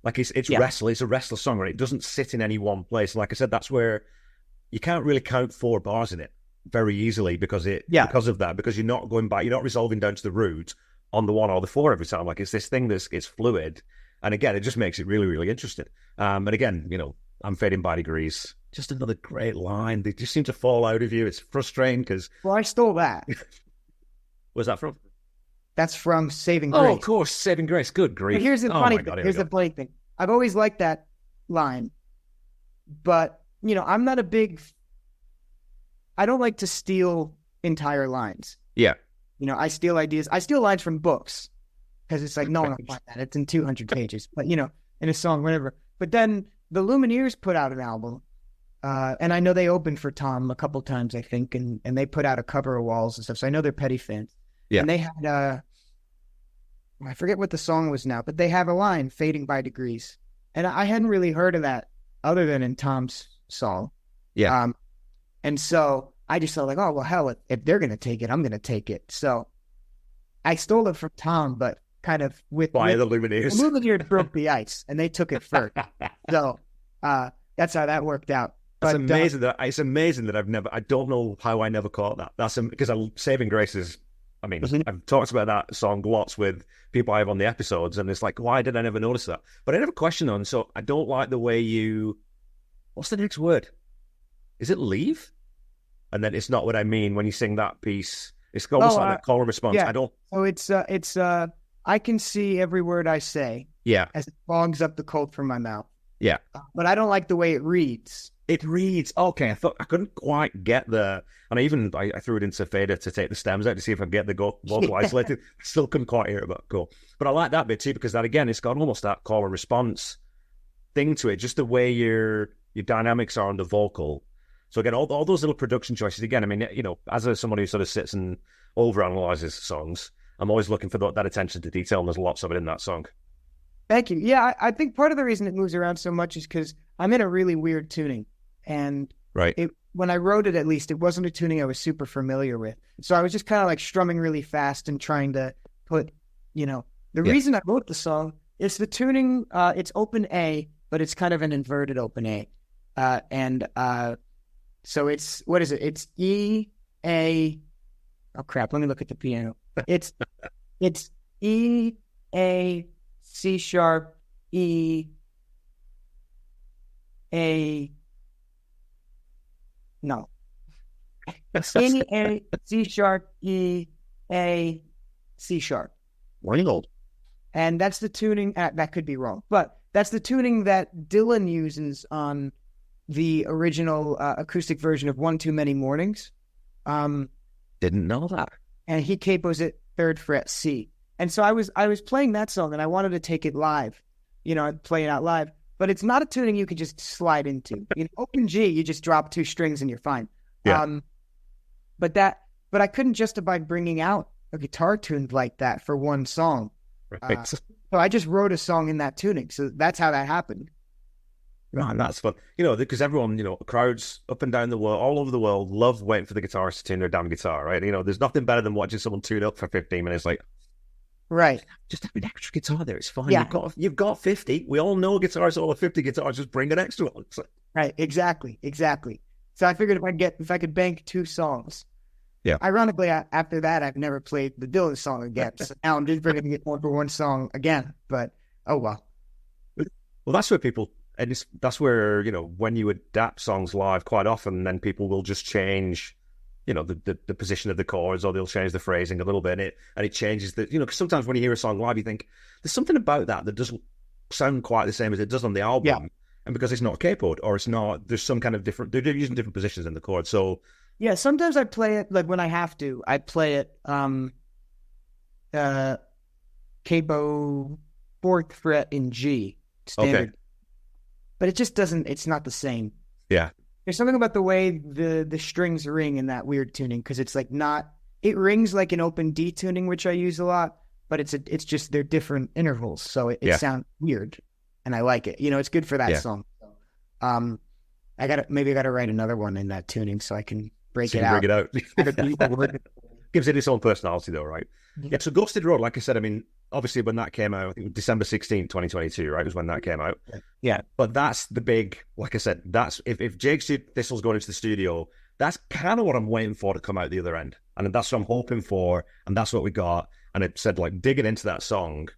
Like it's restless. It's a restless song, right? It doesn't sit in any one place. Like I said, that's where you can't really count 4 bars in it very easily because of that, because you're not going back, you're not resolving down to the root on the 1 or the 4 every time. Like it's this thing it's fluid, and again, it just makes it really, really interesting. And again, I'm fading by degrees. Just another great line. They just seem to fall out of you. It's frustrating because. Well, I stole that. Where's that from? That's from Saving Grace. Oh, of course, Saving Grace. Good grief. But here's the Oh funny my God, thing. here we Here's the go. funny thing. I've always liked that line, but I'm not a big. I don't like to steal entire lines. Yeah. I steal ideas. I steal lines from books because it's like no one will find that. It's in 200 pages, but in a song, whatever. But then the Lumineers put out an album, and I know they opened for Tom a couple times, I think, and they put out a cover of Walls and stuff. So I know they're Petty fans. Yeah. And they had I forget what the song was now, but they have a line, "Fading by Degrees," and I hadn't really heard of that other than in Tom's song. Yeah. And so I just thought like, oh well, hell, if they're gonna take it, I'm gonna take it. So I stole it from Tom, but kind of with By the Lumineers. The Lumineers broke the ice, and they took it first. So that's how that worked out. That's But, amazing. It's amazing that I don't know how I never caught that. That's because Saving Grace is. I mean, I've talked about that song lots with people I have on the episodes, and it's like, why did I never notice that? But I never questioned on. So I don't like the way you. What's the next word? Is it leave? And then it's not what I mean when you sing that piece. It's almost like that call and response. Yeah. I don't. So it's I can see every word I say. Yeah. As it fogs up the cold from my mouth. Yeah. But I don't like the way it reads. It reads okay. I thought I couldn't quite get the, and I threw it into fader to take the stems out to see if I could get the vocal isolated. Still couldn't quite hear it, but cool. But I like that bit too because that again, it's got almost that call and response thing to it. Just the way your dynamics are on the vocal. So again, all those little production choices. Again, I mean, as someone who sort of sits and overanalyzes songs, I'm always looking for that attention to detail, and there's lots of it in that song. Thank you. Yeah, I think part of the reason it moves around so much is because I'm in a really weird tuning. And right. When I wrote it, at least, it wasn't a tuning I was super familiar with. So I was just kind of like strumming really fast and trying to put, the reason I wrote the song is the tuning, it's open A, but it's kind of an inverted open A. So it's, what is it? It's E, A, oh crap, let me look at the piano. It's E, A, C sharp, E, A, no. E, A, C sharp, E, A, C sharp. Ringgold. And that's the tuning, that could be wrong, but that's the tuning that Dylan uses on the original acoustic version of One Too Many Mornings. Didn't know that. And he capos it 3rd fret C. And so I was playing that song and I wanted to take it live. I'd play it out live. But it's not a tuning you could just slide into. Open G, you just drop 2 strings and you're fine. Yeah. But I couldn't justify bringing out a guitar tune like that for one song. Right. So I just wrote a song in that tuning. So that's how that happened. Man, that's fun. Because everyone, crowds up and down the world, all over the world, love waiting for the guitarist to tune their damn guitar, right? There's nothing better than watching someone tune up for 15 minutes. Like, right. Just have an extra guitar there. It's fine. Yeah. You've got 50. We all know guitars, all the 50 guitars. Just bring an extra one. Right. Exactly. So I figured if I could bank 2 songs. Yeah. Ironically, after that, I've never played the Dylan song again. So now I'm just bringing it one for one song again. But oh well. Well, that's where people. And that's where, when you adapt songs live quite often, then people will just change, the position of the chords, or they'll change the phrasing a little bit, and it changes the, because sometimes when you hear a song live, you think there's something about that doesn't sound quite the same as it does on the album. Yeah. And because it's not capoed, or it's not, there's some kind of different, they're using different positions in the chord. So yeah, sometimes I play it, like when I have to, I play it, capo 4th fret in G, standard. Okay. But it just doesn't, it's not the same. Yeah. There's something about the way the strings ring in that weird tuning, because it's like it rings like an open D tuning, which I use a lot, but it's just, they're different intervals. So it sounds weird and I like it. It's good for that song. maybe I gotta write another one in that tuning so I can break So it you out. bring it out. Gives it its own personality, though, right? Yeah. So Ghosted Road, like I said, I mean, obviously when that came out, I think it was December 16th, 2022, right? Was when that came out. Yeah. But that's the big, like I said, that's if Jake Thistle's going into the studio, that's kind of what I'm waiting for to come out the other end. And that's what I'm hoping for. And that's what we got. And it said, like, digging into that song,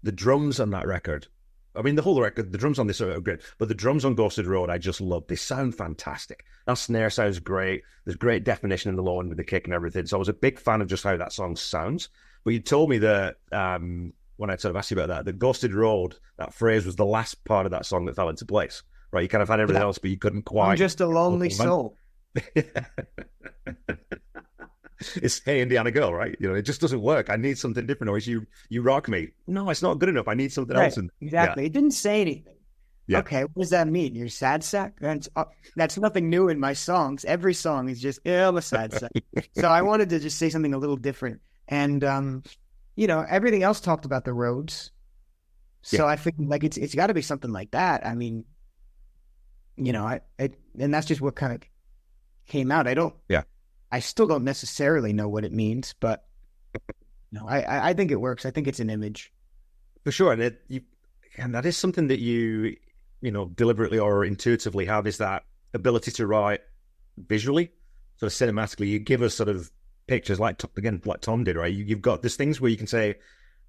the drums on that record. I mean, the whole record, the drums on this are great, but the drums on Ghosted Road, I just love. They sound fantastic. That snare sounds great. There's great definition in the low end with the kick and everything. So I was a big fan of just how that song sounds. But you told me that when I sort of asked you about that, the Ghosted Road, that phrase was the last part of that song that fell into place, right? You kind of had everything else, but you couldn't quite. I'm just a lonely soul. It's Hey Indiana Girl, right? You know, it just doesn't work. I need something different, or you rock me. No, it's not good enough. I need something else. Exactly. It didn't say anything. Yeah. Okay, what does that mean? You're a sad sack? That's nothing new in my songs. Every song is just, I'm a sad sack. So I wanted to just say something a little different. And, everything else talked about the roads. So I think like it's got to be something like that. I mean, and that's just what kind of came out. I still don't necessarily know what it means, but I think it works. I think it's an image. For sure. And that is something that you deliberately or intuitively have, is that ability to write visually, sort of cinematically. You give us sort of pictures like Tom did, right? You've got these things where you can say,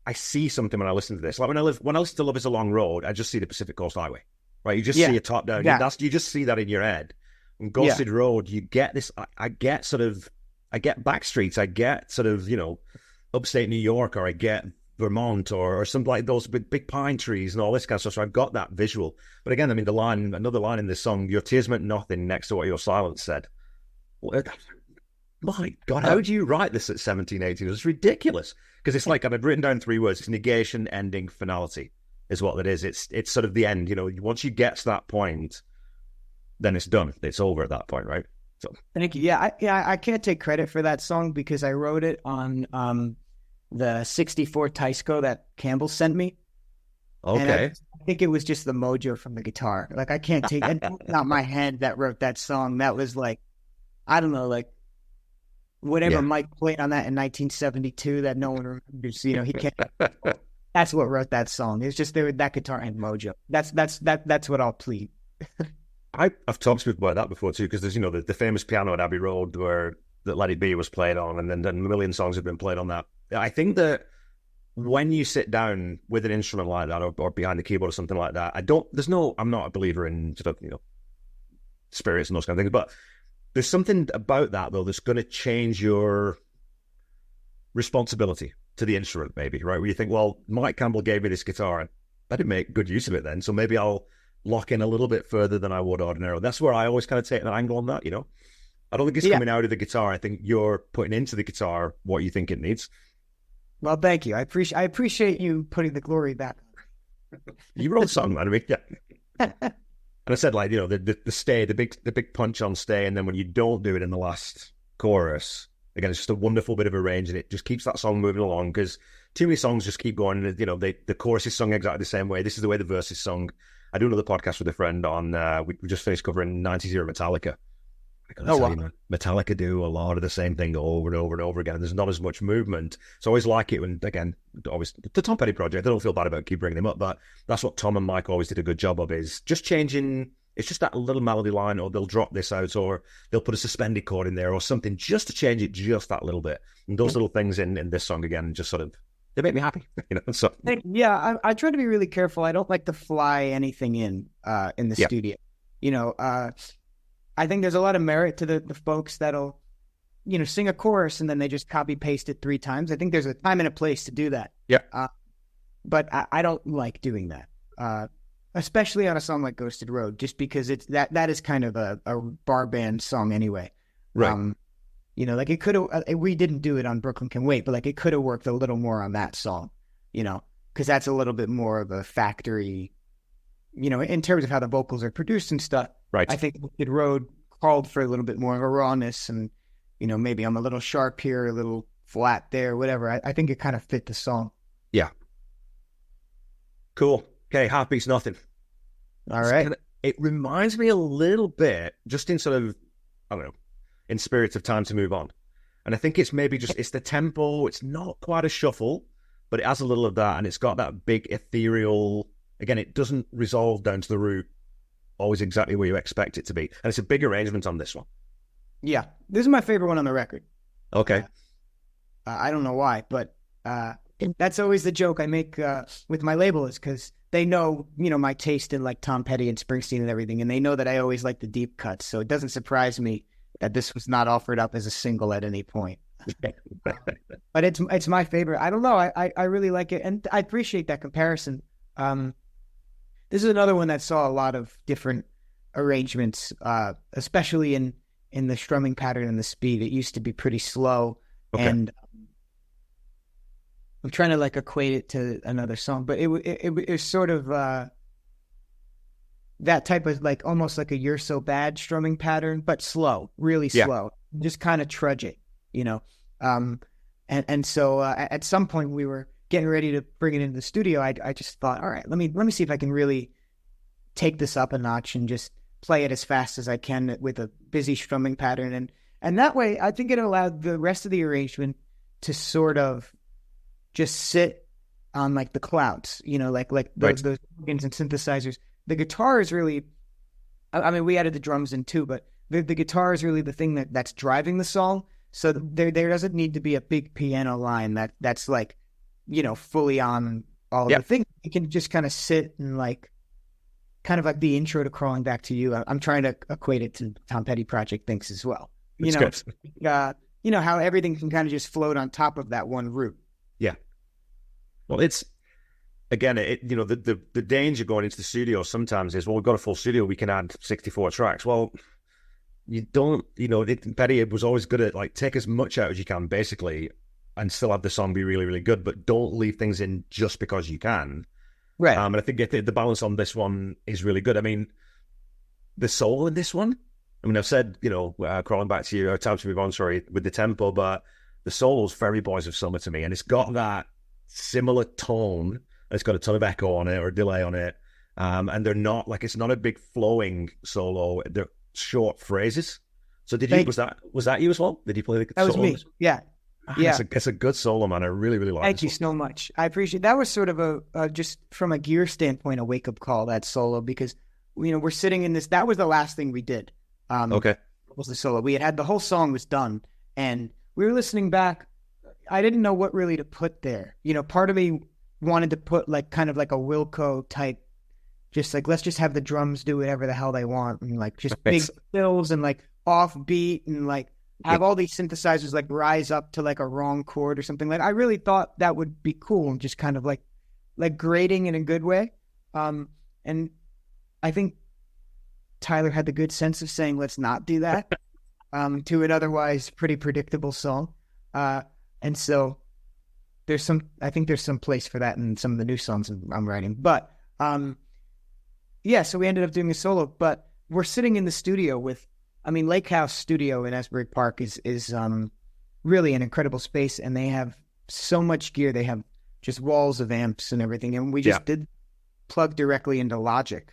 I see something when I listen to this. Like when I listen to Love Is a Long Road, I just see the Pacific Coast Highway, right? You just see a top down. Yeah. You just see that in your head. On Ghosted Road, you get this. I get backstreets. I get sort of upstate New York, or I get Vermont, or something like those big pine trees and all this kind of stuff. So I've got that visual. But again, I mean, another line in this song, your tears meant nothing next to what your silence said. My God, how do you write this at 17, 18? It's ridiculous. Because it's like, I've written down 3 words. It's negation, ending, finality is what it is. It's sort of the end. Once you get to that point, then it's done. It's over at that point, right? So thank you. Yeah, I can't take credit for that song because I wrote it on the 64 Tysco that Campbell sent me. Okay. And I think it was just the mojo from the guitar. Like I can't take it. Not my head that wrote that song. That was like, I don't know, like whatever Mike played on that in 1972 that no one remembers. He can't. That's what wrote that song. It's just that guitar and mojo. That's what I'll plead. I've talked to people about that before too, because there's the famous piano at Abbey Road where that Let It Be was played on, and then a million songs have been played on that. I think that when you sit down with an instrument like that, or behind the keyboard or something like that, I'm not a believer in sort of spirits and those kind of things, but there's something about that though that's going to change your responsibility to the instrument, maybe, right? Where you think, well, Mike Campbell gave me this guitar, and I didn't make good use of it then, so maybe I'll lock in a little bit further than I would ordinarily. That's where I always kind of take an angle on that, I don't think it's coming out of the guitar. I think you're putting into the guitar what you think it needs. Well, thank you. I appreciate you putting the glory back. You wrote the song, man. I mean, yeah. And I said, like, the stay, the big punch on stay, and then when you don't do it in the last chorus, again, it's just a wonderful bit of arranging. It just keeps that song moving along, because too many songs just keep going. The chorus is sung exactly the same way. This is the way the verse is sung. I do another podcast with a friend on, we just finished covering 90s era Metallica. Metallica do a lot of the same thing over and over and over again. There's not as much movement. So I always like it when, again, always the Tom Petty project, I don't feel bad about keep bringing them up, but that's what Tom and Mike always did a good job of, is just changing. It's just that little melody line, or they'll drop this out, or they'll put a suspended chord in there or something, just to change it just that little bit. And those little things in this song, again, just sort of, they make me happy. So yeah, I try to be really careful. I don't like to fly anything in the studio. I think there's a lot of merit to the folks that'll, sing a chorus and then they just copy paste it 3 times. I think there's a time and a place to do that. Yeah. But I don't like doing that, especially on a song like Ghosted Road, just because it's that is kind of a bar band song anyway. Right. Like it could have. We didn't do it on Brooklyn Can Wait, but like it could have worked a little more on that song. Because that's a little bit more of a factory. In terms of how the vocals are produced and stuff. Right. I think Ghosted Road called for a little bit more of a rawness, and maybe I'm a little sharp here, a little flat there, whatever. I think it kind of fit the song. Yeah. Cool. Okay, half beats nothing. All right. it reminds me a little bit, just in sort of, I don't know, in spirit of Time to Move On. And I think it's maybe just, it's the tempo. It's not quite a shuffle, but it has a little of that. And it's got that big ethereal, again, it doesn't resolve down to the root always exactly where you expect it to be. And it's a big arrangement on this one. Yeah, this is my favorite one on the record. Okay. I don't know why, but that's always the joke I make with my label, is because they know, my taste in like Tom Petty and Springsteen and everything, and they know that I always like the deep cuts. So it doesn't surprise me that this was not offered up as a single at any point. But it's my favorite. I don't know. I really like it, and I appreciate that comparison. This is another one that saw a lot of different arrangements, especially in the strumming pattern and the speed. It used to be pretty slow, and I'm trying to like equate it to another song, but it was sort of that type of like almost like a You're So Bad strumming pattern, but slow, really slow, just kind of trudge it, and so at some point we were getting ready to bring it into the studio. I just thought, all right, let me see if I can really take this up a notch and just play it as fast as I can with a busy strumming pattern, and that way I think it allowed the rest of the arrangement to sort of just sit on like the clouds, like those organs and synthesizers. The guitar is really, I mean, we added the drums in too, but the guitar is really the thing that's driving the song. So there doesn't need to be a big piano line that's like, fully on all of the things. You can just kind of sit and like, kind of like the intro to Crawling Back to You. I'm trying to equate it to Tom Petty Project things as well. How everything can kind of just float on top of that one root. Yeah. Well, it's, again, the danger going into the studio sometimes is, well, we've got a full studio, we can add 64 tracks. Well, you don't, Petty was always good at like, take as much out as you can, basically, and still have the song be really, really good, but don't leave things in just because you can. Right. And I think the balance on this one is really good. I mean, the soul in this one, I've said, Crawling Back to You, or Time to Move On, sorry, with the tempo, but the soul's very Boys of Summer to me, and it's got that similar tone. It's got a ton of echo on it or delay on it, and they're not like, it's not a big flowing solo. They're short phrases. So was that you as well? Did you play the that solo? Was me? Yeah. Yeah, it's a good solo, man. I really, really like it. Thank you so much. I appreciate that. Was sort of a just from a gear standpoint, a wake up call, that solo, because we're sitting in this. That was the last thing we did. Was the solo. We had the whole song was done, and we were listening back. I didn't know what really to put there. Part of me wanted to put like kind of like a Wilco type, just like, let's just have the drums do whatever the hell they want, and like just big fills and like offbeat, and like have all these synthesizers like rise up to like a wrong chord or something. Like, I really thought that would be cool, and just kind of like grating in a good way. And I think Tyler had the good sense of saying, let's not do that to an otherwise pretty predictable song. And so I think there's some place for that in some of the new songs I'm writing. But so we ended up doing a solo, but we're sitting in the studio with, Lake House Studio in Asbury Park is really an incredible space, and they have so much gear. They have just walls of amps and everything, and we just did plug directly into Logic.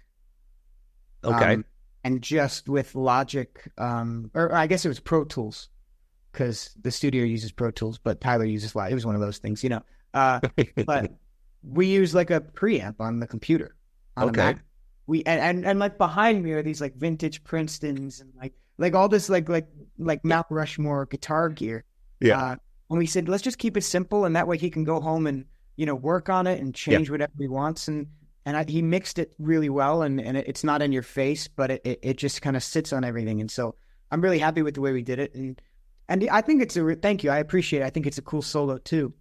Okay. And just with Logic, or I guess it was Pro Tools, because the studio uses Pro Tools, but Tyler uses Logic. It was one of those things, But we use like a preamp on the computer on a Mac. And like behind me are these like vintage Princetons and like all this like Mount Rushmore guitar gear. Yeah. And we said, let's just keep it simple, and that way he can go home and work on it and change whatever he wants. And he mixed it really well, and it's not in your face, but it just kind of sits on everything. And so I'm really happy with the way we did it. And I think it's thank you. I appreciate it. I think it's a cool solo too.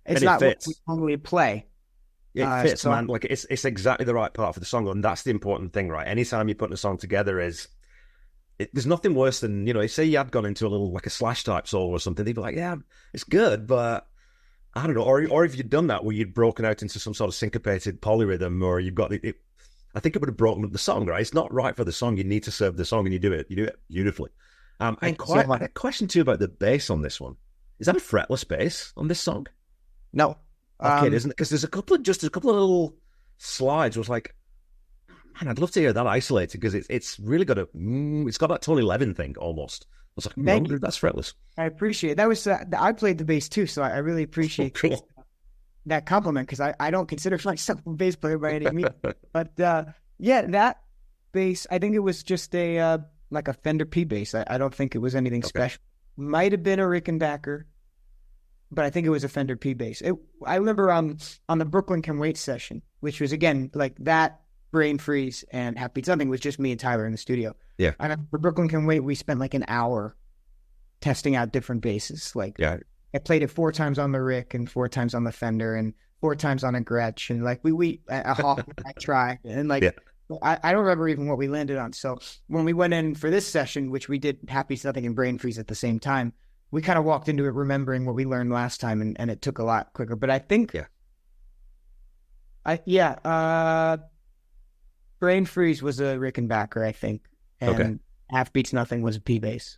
It's not what we normally play. It fits, man. Like it's exactly the right part for the song, and that's the important thing, right? Anytime you're putting a song together, there's nothing worse than say you had gone into a little like a Slash type solo or something. They'd be like, yeah, it's good, but I don't know. Or if you'd done that where you'd broken out into some sort of syncopated polyrhythm, or you've got it, I think it would have broken up the song, right? It's not right for the song. You need to serve the song, and you do it beautifully. A question too about the bass on this one. Is that a fretless bass on this song? No. Okay, isn't it? Because there's a couple of little slides. Was like, Man, I'd love to hear that isolated because it's really got it's got that Tony Levin thing almost. I was like, Thank no, you. that's fretless. I appreciate it. That was I played the bass too, so I really appreciate Cool. that compliment because I don't consider myself a bass player by any means. But yeah, that bass, I think it was just a like a Fender P bass. I don't think it was anything special. Might have been a Rickenbacker, but I think it was a Fender P bass. I remember on the Brooklyn Can Wait session, which was again like that Brain Freeze and Half Beats Nothing was just me and Tyler in the studio. Yeah. And for Brooklyn Can Wait, we spent like an hour testing out different basses. Like Yeah. I played it 4 times on the Rick and 4 times on the Fender and 4 times on a Gretsch and like we a Hawk I tried and like I don't remember even what we landed on. So when we went in for this session, which we did Happy Nothing and Brain Freeze at the same time, we kind of walked into it remembering what we learned last time and it took a lot quicker. But I think Brain Freeze was a Rickenbacker, I think. And Half Beats Nothing was a P bass.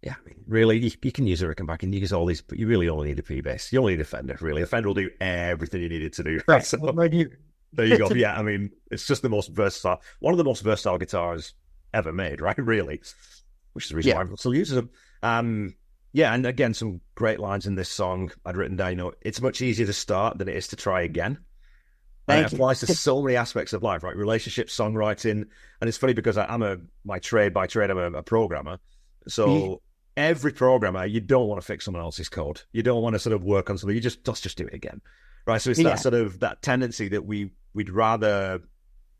Yeah, I mean, really, you can use a Rickenbacker and you use all these, but you really only need a P bass. You only need a Fender, really. A Fender will do everything you need it to do. Right. So, Right here. there you go. Yeah, I mean, it's just the most versatile, one of the most versatile guitars ever made, right? Really, which is the reason why everyone still uses them. Yeah, and again, some great lines in this song. I'd written down, it's much easier to start than it is to try again. And it applies to so many aspects of life, right? Relationships, songwriting, and it's funny because I'm by trade, I'm a programmer. So every programmer, you don't want to fix someone else's code. You don't want to sort of work on something. Let's just do it again, right? So it's that sort of that tendency that we'd rather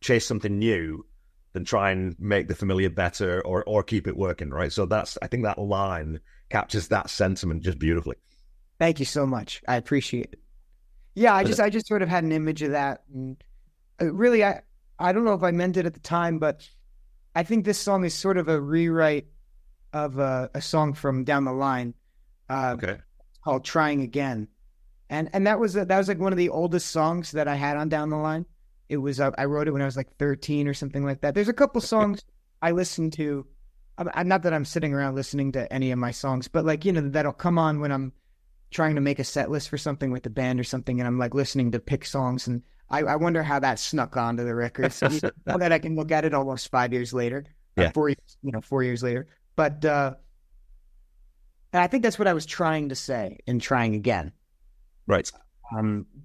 chase something new than try and make the familiar better or keep it working, right? So I think that line captures that sentiment just beautifully. Thank you so much. I appreciate it. Yeah, I just sort of had an image of that. And really, I don't know if I meant it at the time, but I think this song is sort of a rewrite of a song from down the line called Trying Again. And that was like one of the oldest songs that I had on Down the Line. It was I wrote it when I was like 13 or something like that. There's a couple songs I listened to. Not that I'm sitting around listening to any of my songs, but like, that'll come on when I'm trying to make a set list for something with the band or something. And I'm like listening to pick songs. And I wonder how that snuck onto the record. So that I can look at it almost 5 years later, 4 years later. But and I think that's what I was trying to say in Trying Again. Right.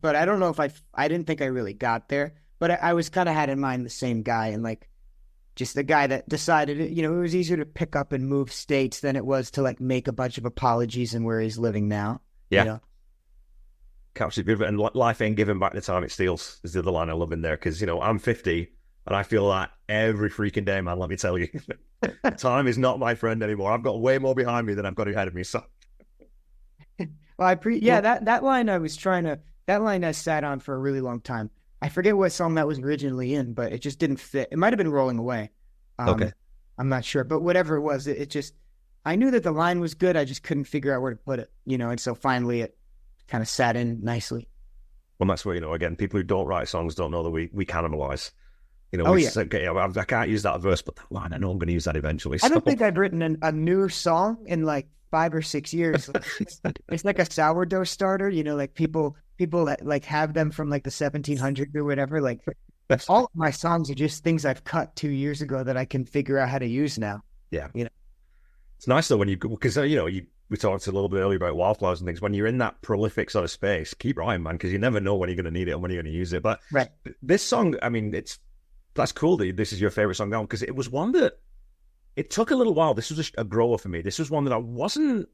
But I don't know if I didn't think I really got there, but I was kind of had in mind the same guy and like just the guy that decided, it was easier to pick up and move states than it was to like make a bunch of apologies in where he's living now. Yeah. Captured beautiful. And life ain't giving back the time it steals is the other line I love in there. Cause I'm 50 and I feel that every freaking day, man, let me tell you, time is not my friend anymore. I've got way more behind me than I've got ahead of me. So well, that line that line I sat on for a really long time. I forget what song that was originally in, but it just didn't fit. It might have been Rolling Away. I'm not sure, but whatever it was, it just, I knew that the line was good. I just couldn't figure out where to put it, and so finally it kind of sat in nicely. Well, that's where, again, people who don't write songs don't know that we cannibalize. I can't use that verse, but that line, I know I'm going to use that eventually. I don't think I've written a newer song in like 5 or 6 years. It's like a sourdough starter, like people that like have them from like the 1700s or whatever. Like all of my songs are just things I've cut 2 years ago that I can figure out how to use now. Yeah. It's nice though when because we talked a little bit earlier about wildflowers and things. When you're in that prolific sort of space, keep writing, man, because you never know when you're going to need it and when you're going to use it. But this song, I mean, that's cool that this is your favorite song down because it was one that it took a little while. This was a grower for me. This was one that I wasn't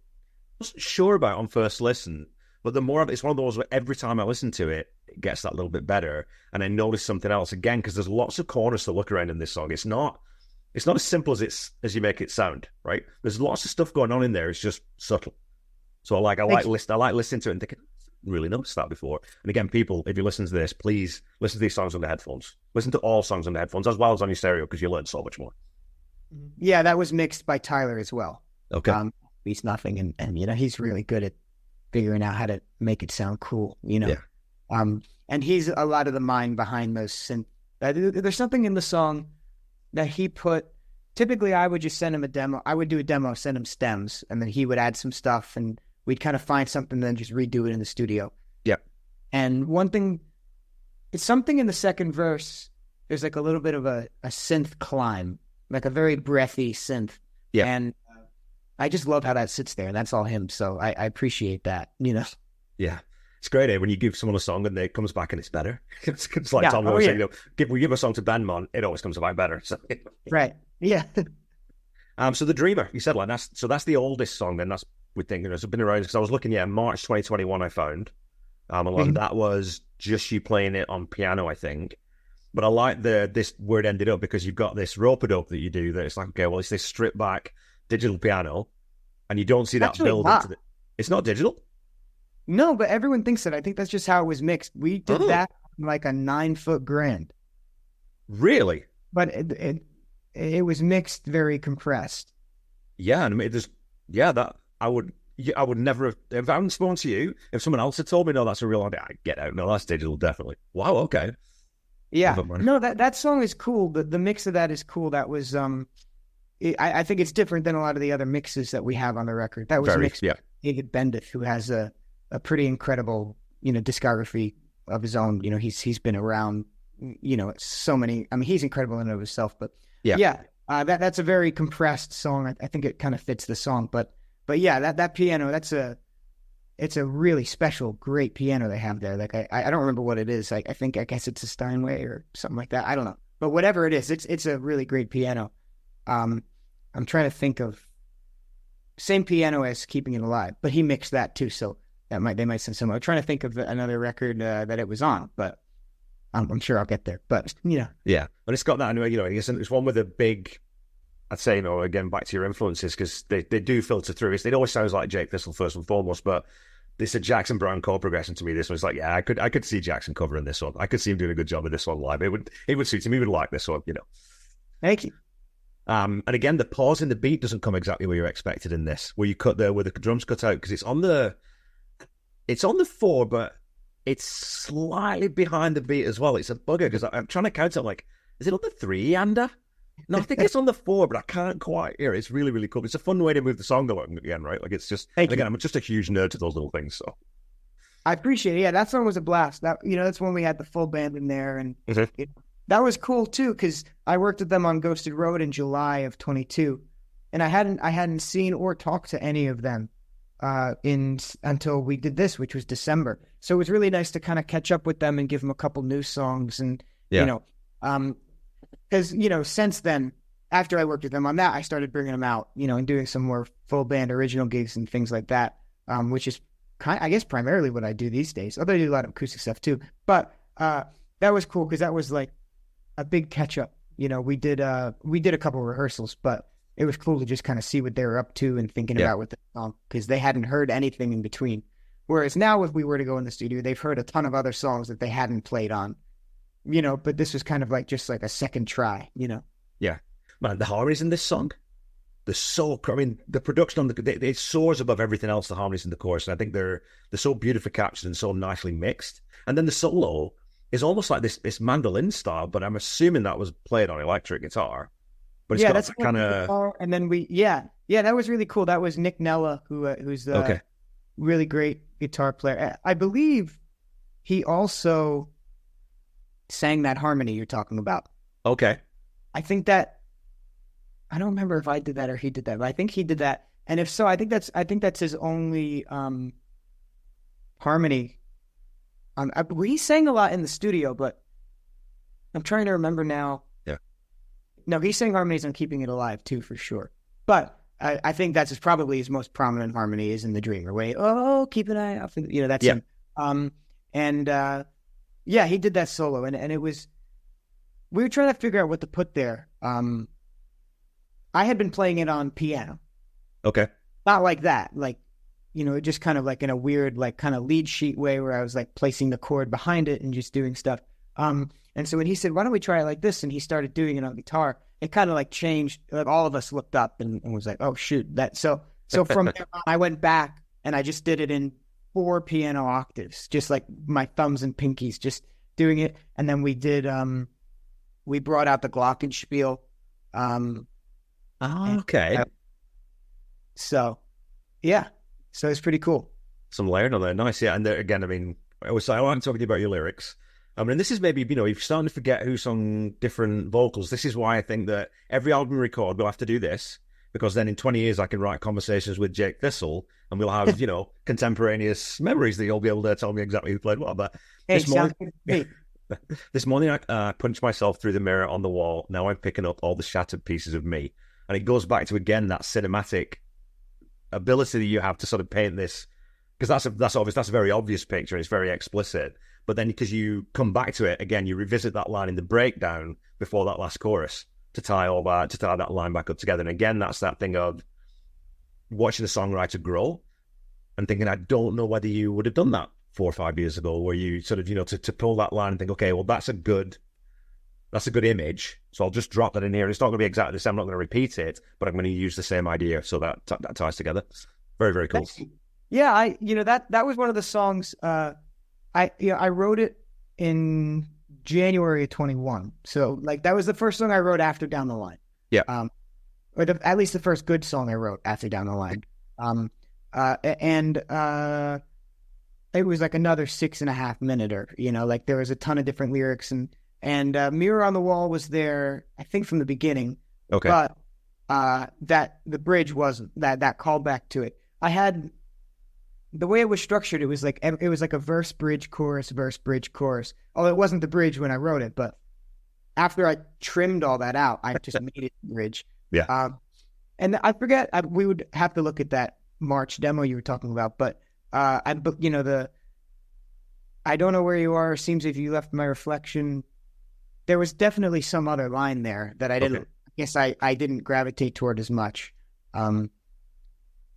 sure about on first listen, but the more of it's one of those where every time I listen to it, it gets that little bit better, and I notice something else again because there's lots of corners to look around in this song. It's not as simple as you make it sound, right? There's lots of stuff going on in there. It's just subtle. So I like listening to it and thinking, really noticed that before. And again, people, if you listen to this, please listen to these songs on the headphones. Listen to all songs on the headphones as well as on your stereo because you learn so much more. Yeah, that was mixed by Tyler as well. Okay. He's nothing, and he's really good at figuring out how to make it sound cool. Yeah. And he's a lot of the mind behind those synth. There's something in the song that he put. Typically, I would just send him a demo. I would do a demo, send him stems, and then he would add some stuff, and we'd kind of find something, then just redo it in the studio. Yeah. And one thing, it's something in the second verse there's like a little bit of a synth climb, like a very breathy synth. Yeah. And I just love how that sits there. And that's all him. So I appreciate that, you know? Yeah. It's great, when you give someone a song and it comes back and it's better. It's like Yeah. Tom Oh, always yeah. saying, we give a song to Bandmon, it always comes back better. So, Right. Yeah. so The Dreamer, you said, like, that's the oldest song, and that's, we think, it's been around, because I was looking, March 2021 I found. And that was just you playing it on piano, I think. But I like this where it ended up, because you've got this rope-a-dope that you do that it's like, okay, well, it's this stripped back digital piano, and you don't see that Actually build not. into it's not digital? No, but everyone thinks that. I think that's just how it was mixed. We did Oh. that on like a 9-foot grand, Really? but it was mixed very compressed. Yeah, and that I would never have, if I hadn't spoken to you, if someone else had told me, no, that's a real idea, I'd get out. No, that's digital, definitely. Wow, okay. Yeah. Never mind. No, that song is cool. The mix of that is cool. That was I think it's different than a lot of the other mixes that we have on the record. That was Very, mixed yeah. by David Bendith, who has a pretty incredible, discography of his own. He's been around, so many. I mean, he's incredible in and of himself. But that's a very compressed song. I think it kind of fits the song. But yeah, that piano, it's a really special, great piano they have there. Like I don't remember what it is. I guess it's a Steinway or something like that. I don't know. But whatever it is, it's a really great piano. I'm trying to think of same piano as Keeping It Alive, but he mixed that too. So they might sound similar. I'm trying to think of another record that it was on, but I'm sure I'll get there. But Yeah, but it's got that, it's one with a big, I'd say, again, back to your influences, because they do filter through. It always sounds like Jake Thistle first and foremost, but this a Jackson Brown chord progression to me. This one's like, yeah, I could see Jackson covering this one. I could see him doing a good job with this one live. It would suit him. He would like this one, Thank you. And again, the pause in the beat doesn't come exactly where you're expected in this, where you cut there where the drums cut out, because it's on the 4, but it's slightly behind the beat as well. It's a bugger, because I'm trying to count it, like, is it on the 3, Anda? No, I think it's on the 4, but I can't quite hear it. It's really, really cool. It's a fun way to move the song along again, right? Like, it's just, again, I'm just a huge nerd to those little things, so. I appreciate it. Yeah, that song was a blast. That's when we had the full band in there, and that was cool too, because I worked with them on Ghosted Road in July of 22, and I hadn't seen or talked to any of them until we did this, which was December. So it was really nice to kind of catch up with them and give them a couple new songs, and because since then, after I worked with them on that, I started bringing them out, and doing some more full band original gigs and things like that, which is I guess primarily what I do these days. Although I do a lot of acoustic stuff too, but that was cool, because that was like a big catch up. We did a couple of rehearsals, but it was cool to just kind of see what they were up to and thinking about with the song, because they hadn't heard anything in between. Whereas now, if we were to go in the studio, they've heard a ton of other songs that they hadn't played on, but this was kind of like just like a second try, Yeah. Man, the harmonies in this song, the production on it soars above everything else, the harmonies in the chorus, and I think they're so beautifully captured and so nicely mixed. And then the solo is almost like this mandolin style, but I'm assuming that was played on electric guitar. But it's got that's kind of. And then that was really cool. That was Nick Nella, who's really great guitar player. I believe he also sang that harmony you're talking about. Okay. I think that, I don't remember if I did that or he did that, but I think he did that. And if so, I think that's his only harmony. He sang a lot in the studio, but I'm trying to remember now. Yeah. No, he sang harmonies on Keeping It Alive too, for sure. But I think that's probably his most prominent harmony is in The Dreamer. Way, oh, keep an eye out for that's him. He did that solo, and it was. We were trying to figure out what to put there. I had been playing it on piano. Okay. Not like that, like. Just kind of like in a weird, like kind of lead sheet way where I was like placing the chord behind it and just doing stuff. And so when he said, why don't we try it like this? And he started doing it on guitar, it kind of like changed. Like all of us looked up and was like, oh shoot. So from there on, I went back and I just did it in 4 piano octaves, just like my thumbs and pinkies, just doing it. And then we did, we brought out the glockenspiel. Okay. So it's pretty cool. Some layering on there. Nice. Yeah. And there, again, I mean, I like talking to you about your lyrics. I mean, this is maybe, if you're starting to forget who sung different vocals, this is why I think that every album we record, we'll have to do this, because then in 20 years, I can write conversations with Jake Thistle and we'll have, contemporaneous memories that you'll be able to tell me exactly who played what. But Hey, this morning, sounds good. this morning I punched myself through the mirror on the wall. Now I'm picking up all the shattered pieces of me. And it goes back to, again, that cinematic ability that you have to sort of paint this, because that's obvious, that's a very obvious picture, it's very explicit. But then because you come back to it again, you revisit that line in the breakdown before that last chorus to tie that line back up together. And again, that's that thing of watching the songwriter grow and thinking, I don't know whether you would have done that 4 or 5 years ago, where you sort of, to pull that line and think, okay, well, that's a good image. So I'll just drop that in here. It's not going to be exactly the same. I'm not going to repeat it, but I'm going to use the same idea. So that ties together. Very, very cool. Yeah, that was one of the songs. I wrote it in January of 21. So that was the first song I wrote after Down the Line. Yeah. Or at least the first good song I wrote after Down the Line. It was like another 6.5 minute. There was a ton of different lyrics and Mirror on the Wall was there, I think, from the beginning. Okay. But that the bridge wasn't, that callback to it. I had, the way it was structured, it was like a verse, bridge, chorus, verse, bridge, chorus. Although it wasn't the bridge when I wrote it, but after I trimmed all that out, I just made it the bridge. Yeah. And I forget, we would have to look at that March demo you were talking about, but I don't know where you are, seems if you left my reflection. There was definitely some other line there that I didn't, Okay. I guess I didn't gravitate toward as much. And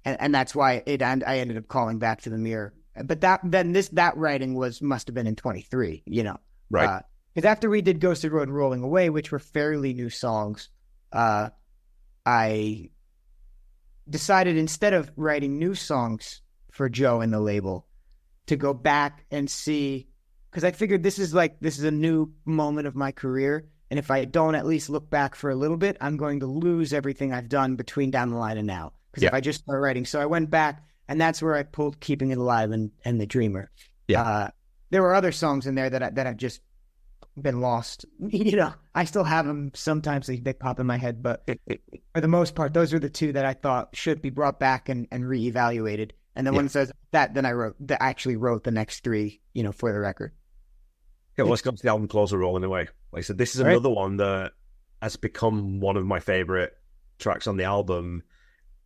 that's why I ended up calling back to the mirror. But that writing must have been in 23, Right. Because after we did Ghosted Road and Rolling Away, which were fairly new songs, I decided, instead of writing new songs for Joe and the label, to go back and see, because I figured this is a new moment of my career. And if I don't at least look back for a little bit, I'm going to lose everything I've done between Down the Line and now. Because if I just start writing. So I went back, and that's where I pulled Keeping It Alive and The Dreamer. Yeah. There were other songs in there that have just been lost. I still have them. Sometimes they pop in my head, but for the most part, those are the two that I thought should be brought back and reevaluated. And then when it says that, then I actually wrote the next three, for the record. Yeah, well, let's go to the album Closer, Rolling Away. Like I said, this is another one that has become one of my favorite tracks on the album.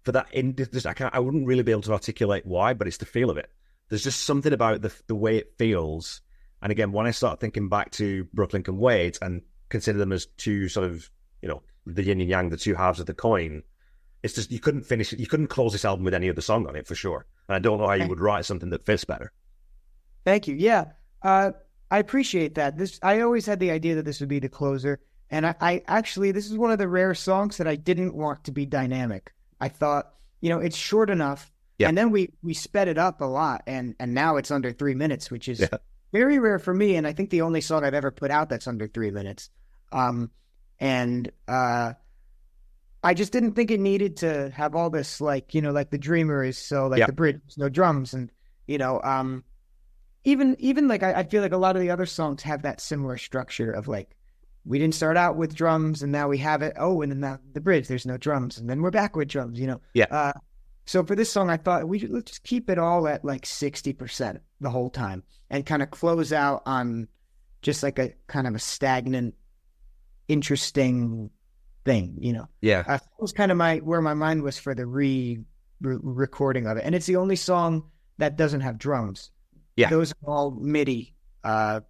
For that, I wouldn't really be able to articulate why, but it's the feel of it. There's just something about the way it feels. And again, when I start thinking back to Brooklyn Can Wait and consider them as two sort of, the yin and yang, the two halves of the coin, it's just, you couldn't close this album with any other song on it for sure. And I don't know how you would write something that fits better. Thank you. Yeah. I appreciate that. I always had the idea that this would be the closer. And I actually, this is one of the rare songs that I didn't want to be dynamic. I thought, it's short enough. Yeah. And then we sped it up a lot. And now it's under 3 minutes, which is very rare for me. And I think the only song I've ever put out that's under 3 minutes. I just didn't think it needed to have all this, like The Dreamer is so the bridge, no drums. And, even like, I feel like a lot of the other songs have that similar structure of we didn't start out with drums and now we have it. Oh, and then now the bridge, there's no drums. And then we're back with drums, Yeah. So for this song, I thought let's just keep it all at 60% the whole time and kind of close out on just a kind of a stagnant, interesting thing, Yeah. That was kind of where my mind was for the recording of it. And it's the only song that doesn't have drums. Yeah. Those are all MIDI, Logic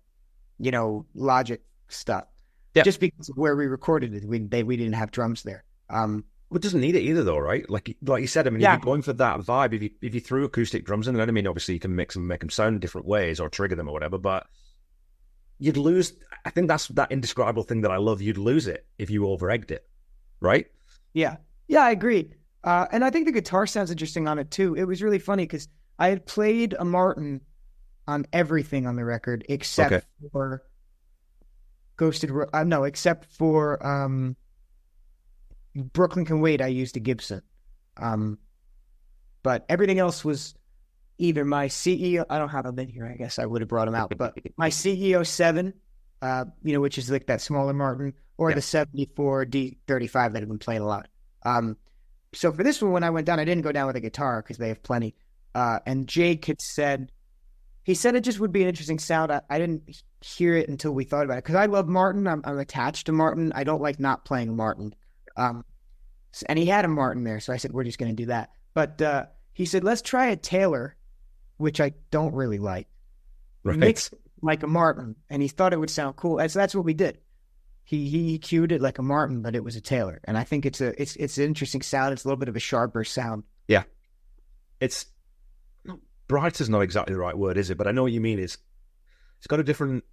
stuff. Yeah. Just because of where we recorded it, we didn't have drums there. Well, it doesn't need it either, though, right? Like you said, I mean, if you're going for that vibe, if you threw acoustic drums in, then I mean, obviously you can make them sound different ways or trigger them or whatever, but you'd lose. I think that's that indescribable thing that I love. You'd lose it if you over-egged it, right? Yeah, I agree. And I think the guitar sounds interesting on it too. It was really funny because I had played a Martin on everything on the record except for except for Brooklyn Can Wait. I used a Gibson, but everything else was either my CEO, I don't have him in here, I guess I would have brought him out, but my CEO 7, which is like that smaller Martin, or the 74 D35 that I've been playing a lot. So for this one, when I went down, I didn't go down with a guitar because they have plenty. And Jake had said, he said it just would be an interesting sound. I didn't hear it until we thought about it because I love Martin. I'm attached to Martin. I don't like not playing Martin. And he had a Martin there, so I said, we're just going to do that. But he said, let's try a Taylor, which I don't really like. Right. Mix like a Martin, and he thought it would sound cool. So that's what we did. He cued it like a Martin, but it was a Taylor, and I think it's an interesting sound. It's a little bit of a sharper sound. Yeah, it's bright is not exactly the right word, is it? But I know what you mean. It's got a different.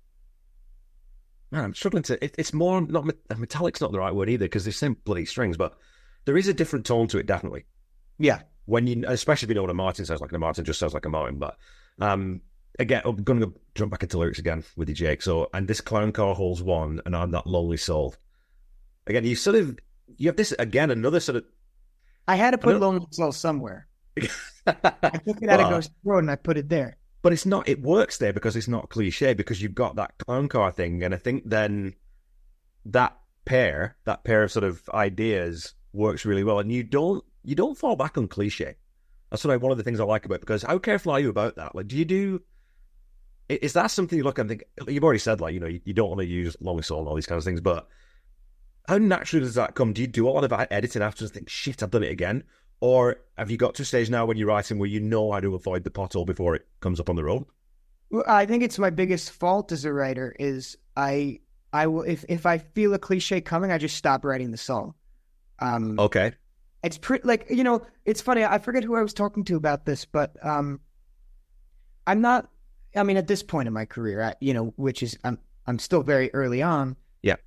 Man, I'm struggling to. It's more not metallic's not the right word either because they're same bloody strings, but there is a different tone to it, definitely. Yeah, when you, especially if you know what a Martin sounds like, and a Martin just sounds like a Martin. But again, I'm going to jump back into lyrics again with you, Jake. So, and this clown car holds one, and I'm that lonely soul. Again, you have this again, another sort of. I had to put lonely soul somewhere. I took it out of Ghost Road and I put it there. But it's not. It works there because it's not cliche because you've got that clown car thing, and I think then that pair of sort of ideas works really well, and you don't fall back on cliche. That's one of the things I like about it, because how careful are you about that? Like, is that something you look and think, you've already said, like, you don't want to use lonely soul and all these kinds of things, but how naturally does that come? Do you do a lot of editing after and think, shit, I've done it again? Or have you got to a stage now when you're writing where you know how to avoid the pothole before it comes up on the road? Well, I think it's my biggest fault as a writer is I will, if I feel a cliche coming, I just stop writing the song. Okay. It's pretty, it's funny. I forget who I was talking to about this, but I'm not. I mean, at this point in my career, which is I'm still very early on. Yeah.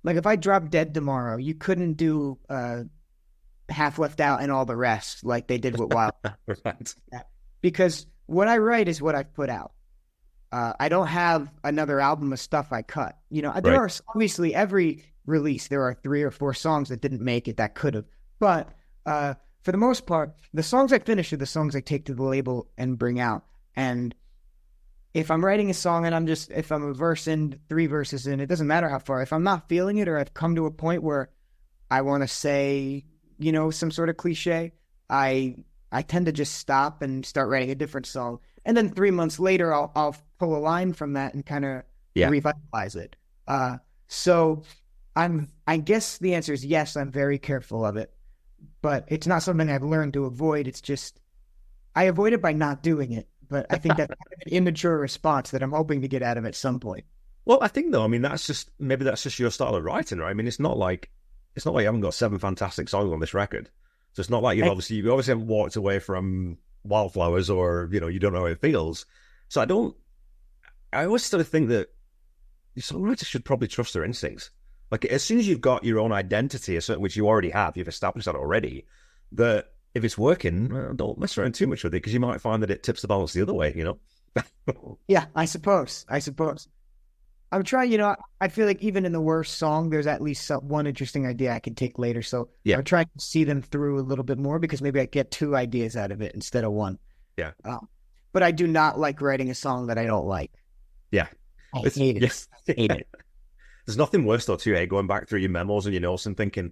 Like if I drop dead tomorrow, you couldn't do Half Left Out and all the rest like they did with Wild. Right. Because what I write is what I put out. I don't have another album of stuff I cut. There are obviously every release there are 3 or 4 songs that didn't make it that could have. But for the most part, the songs I finish are the songs I take to the label and bring out. And if I'm writing a song and if I'm a verse in, 3 verses in, it doesn't matter how far. If I'm not feeling it or I've come to a point where I want to say, some sort of cliche, I tend to just stop and start writing a different song. And then 3 months later, I'll pull a line from that and kind of revitalize it. So I guess the answer is yes, I'm very careful of it. But it's not something I've learned to avoid. It's just, I avoid it by not doing it. But I think that's an immature response that I'm hoping to get out of at some point. Well, I think though, that's just your style of writing, right? I mean, it's not like you haven't got 7 fantastic songs on this record. So it's not like you obviously haven't walked away from Wildflowers or, you don't know how it feels. So I always sort of think that songwriters should probably trust their instincts. Like, as soon as you've got your own identity, which you already have, you've established that already, that if it's working, don't mess around too much with it because you might find that it tips the balance the other way, Yeah, I suppose. I'm trying, I feel like even in the worst song, there's at least one interesting idea I can take later. So I'm trying to see them through a little bit more because maybe I get 2 ideas out of it instead of 1. Yeah. But I do not like writing a song that I don't like. Yeah. I hate it. Yes. I hate it. There's nothing worse though, too, going back through your memos and your notes and thinking,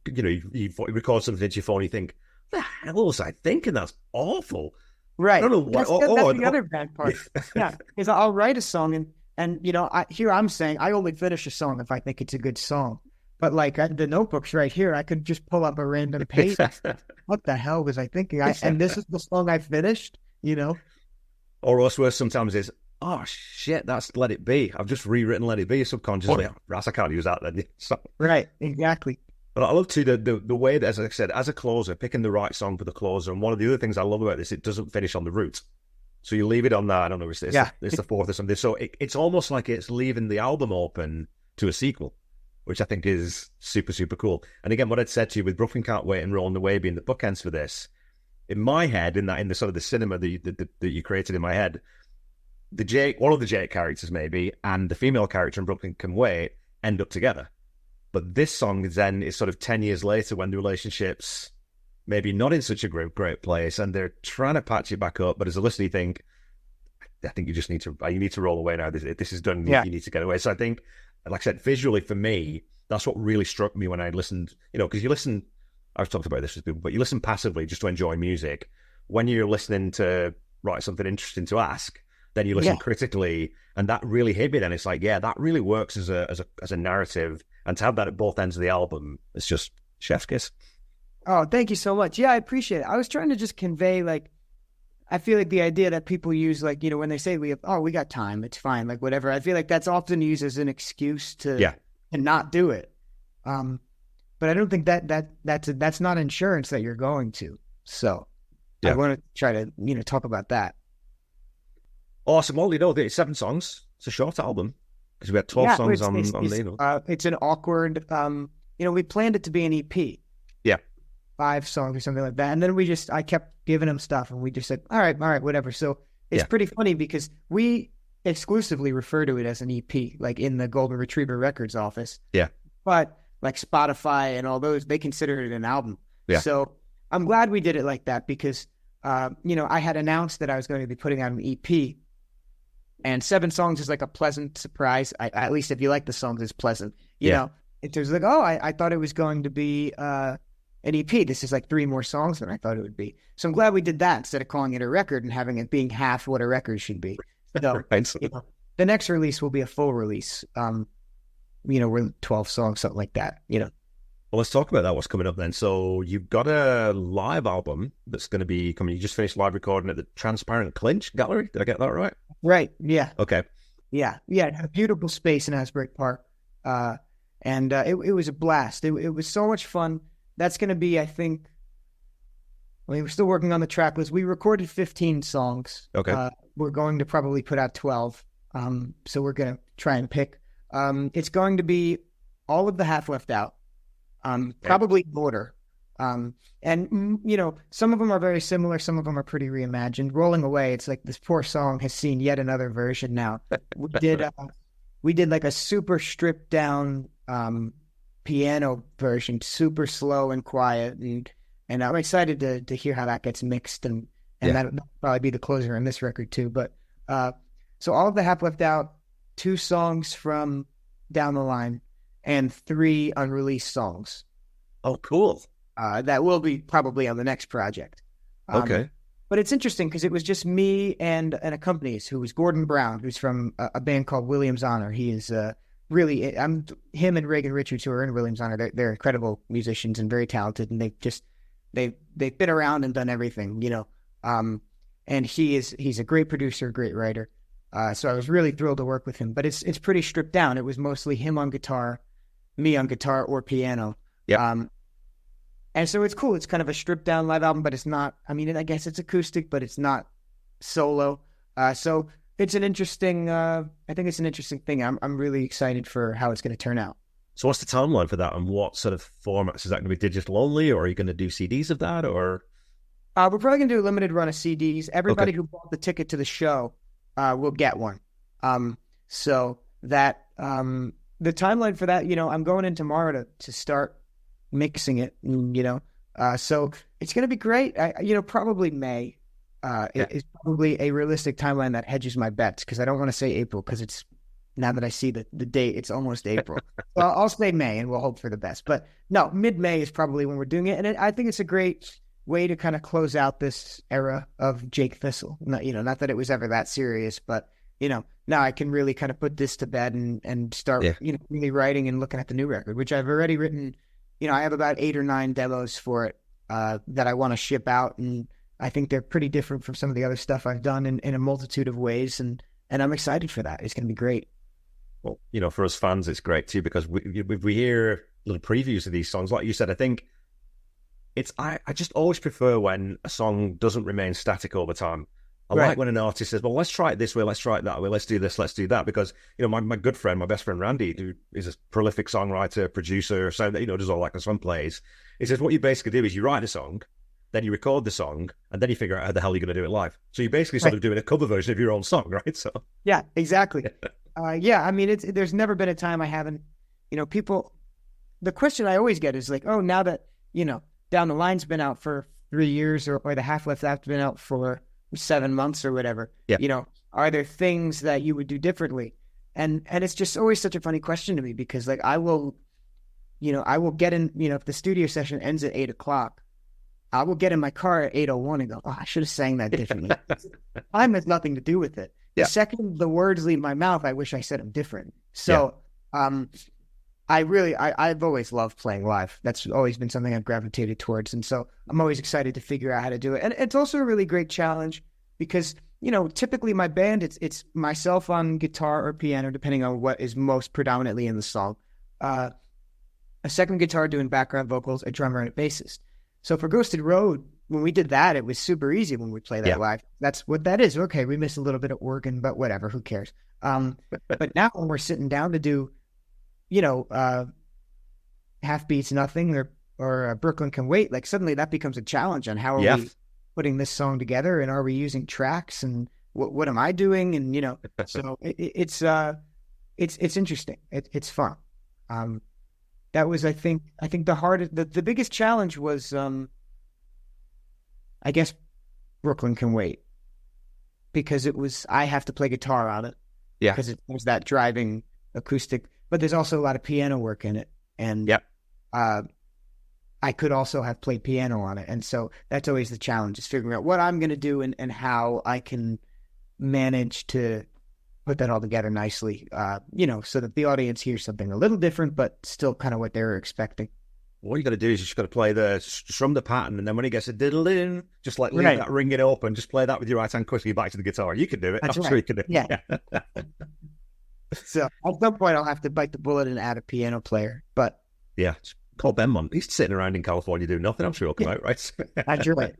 you record something into your phone, you think, the hell was I thinking? That's awful. Right. I don't know why. That's the other bad part. Yeah. Is I'll write a song and here I'm saying I only finish a song if I think it's a good song. But like the notebook's right here, I could just pull up a random page. What the hell was I thinking? And this is the song I finished, Or else worse sometimes is, oh shit, that's Let It Be. I've just rewritten Let It Be subconsciously. I can't use that then. So. Right, exactly. But I love too the way that, as I said, as a closer, picking the right song for the closer. And one of the other things I love about this, it doesn't finish on the root. So you leave it on that. I don't know, it's the 4th or something. So it's almost like it's leaving the album open to a sequel, which I think is super, super cool. And again, what I'd said to you with Brooklyn Can't Wait and Rolling Away being the bookends for this, in my head, in the sort of the cinema that you created in my head, one of the Jake characters maybe, and the female character in Brooklyn Can Wait end up together. But this song then is sort of 10 years later when the relationship's maybe not in such a great place, and they're trying to patch it back up. But as a listener, you think, I think you need to roll away now. This is done. Yeah. You need to get away. So I think, like I said, visually for me, that's what really struck me when I listened. Because you listen. I've talked about this with people, but you listen passively just to enjoy music. When you're listening to write something interesting to ask, then you listen critically, and that really hit me. Then it's like, yeah, that really works as a narrative, and to have that at both ends of the album, it's just chef's kiss. Oh, thank you so much. Yeah, I appreciate it. I was trying to just convey, like, I feel like the idea that people use, like, when they say we got time, it's fine, like whatever. I feel like that's often used as an excuse to not do it. But I don't think that's not insurance that you're going to. So I want to try to talk about that. Awesome. Well, it's 7 songs. It's a short album because we had 12 songs on the. It's an awkward. We planned it to be an EP. Yeah. 5 songs or something like that, and then I kept giving them stuff, and we just said, all right, whatever. So it's pretty funny because we exclusively refer to it as an EP, like in the Golden Retriever Records office. Yeah. But like Spotify and all those, they consider it an album. Yeah. So I'm glad we did it like that because, I had announced that I was going to be putting out an EP, and 7 songs is like a pleasant surprise. At least if you like the songs, it's pleasant. You know, it was like, I thought it was going to be an EP. This is like 3 more songs than I thought it would be. So I'm glad we did that instead of calling it a record and having it being half what a record should be. So, the next release will be a full release. We're 12 songs, something like that, Well, let's talk about that. What's coming up then? So you've got a live album that's going to be coming. You just finished live recording at the Transparent Clinch Gallery. Did I get that right? Right. Yeah. Okay. Yeah. It had a beautiful space in Asbury Park. And it was a blast. It was so much fun. That's going to be, I think, we're still working on the track list. We recorded 15 songs. Okay. We're going to probably put out 12. So we're going to try and pick. It's going to be all of the Half Left Out, probably in order. And some of them are very similar. Some of them are pretty reimagined. Rolling Away, it's like this poor song has seen yet another version now. We did like a super stripped down piano version, super slow and quiet. And I'm excited to hear how that gets mixed. And that'll probably be the closer on this record too. But so all of the Half Left Out, 2 songs from Down the Line, and 3 unreleased songs. Oh, cool. That will be probably on the next project. Okay. But it's interesting because it was just me and an accompanist who was Gordon Brown, who's from a band called Williams Honor. He is really, him and Reagan Richards, who are in Williams Honor, they're incredible musicians and very talented, and they've been around and done everything, and he's a great producer, great writer. So I was really thrilled to work with him, but it's pretty stripped down. It was mostly him on guitar, me on guitar or piano. Yeah. And so it's cool. It's kind of a stripped down live album, but it's not, I guess it's acoustic, but it's not solo. So it's an interesting, I think it's an interesting thing. I'm really excited for how it's going to turn out. So what's the timeline for that, and what sort of formats? Is that going to be digital only, or are you going to do CDs of that, or? We're probably going to do a limited run of CDs. Everybody who bought the ticket to the show will get one. So that, the timeline for that, I'm going in tomorrow to start mixing it, so it's going to be great. Probably May is probably a realistic timeline that hedges my bets, because I don't want to say April, because it's, now that I see the date, it's almost April. Well, I'll say May and we'll hope for the best. But no, mid-May is probably when we're doing it. And I think it's a great way to kind of close out this era of Jake Thistle. Not that it was ever that serious, but, now I can really kind of put this to bed and start, really writing and looking at the new record, which I've already written. I have about 8 or 9 demos for it that I want to ship out. And I think they're pretty different from some of the other stuff I've done in a multitude of ways. And I'm excited for that. It's going to be great. Well, for us fans, it's great too, because we hear little previews of these songs. Like you said, I think I just always prefer when a song doesn't remain static all the time. I like when an artist says, well, let's try it this way, let's try it that way, let's do this, let's do that. Because, my good friend, my best friend, Randy, who is a prolific songwriter, producer, so that, does all that kind of stuff, plays. He says, what you basically do is you write a song, then you record the song, and then you figure out how the hell you're going to do it live. So you're basically sort of doing a cover version of your own song, right? So yeah, exactly. There's never been a time I haven't, people, the question I always get is like, oh, now that Down the Line's been out for 3 years, or the Half Left Af's been out for 7 months or whatever. Yeah. You know, are there things that you would do differently? And it's just always such a funny question to me, because like I will get in, if the studio session ends at 8:00, I will get in my car at 8:01 and go, oh, I should have sang that differently. Time has nothing to do with it. Yeah. The second the words leave my mouth, I wish I said them different. So, I've always loved playing live. That's always been something I've gravitated towards. And so I'm always excited to figure out how to do it. And it's also a really great challenge because, typically my band, it's myself on guitar or piano, depending on what is most predominantly in the song. A second guitar doing background vocals, a drummer, and a bassist. So for Ghosted Road, when we did that, it was super easy when we play that live. That's what that is. Okay, we missed a little bit of organ, but whatever, who cares? But now when we're sitting down to do, Half Beats Nothing or Brooklyn Can Wait, like suddenly that becomes a challenge on how are we putting this song together, and are we using tracks, and what am I doing? And, so it's interesting. It's fun. That was, I think the hardest, the biggest challenge was, I guess, Brooklyn Can Wait, because I have to play guitar on it. Yeah. Because there's that driving acoustic, but there's also a lot of piano work in it. And I could also have played piano on it. And so that's always the challenge, is figuring out what I'm going to do and how I can manage to put that all together nicely, so that the audience hears something a little different, but still kind of what they were expecting. What you got to do is you just got to strum the pattern, and then when he gets a diddle in, just like leave that ring it up and just play that with your right hand quickly back to the guitar. You can do it. That's I'm right. sure you can do it. Yeah. So at some point I'll have to bite the bullet and add a piano player, but yeah, call Ben Mon. He's sitting around in California doing nothing. I'm sure he'll come out, right? That's right.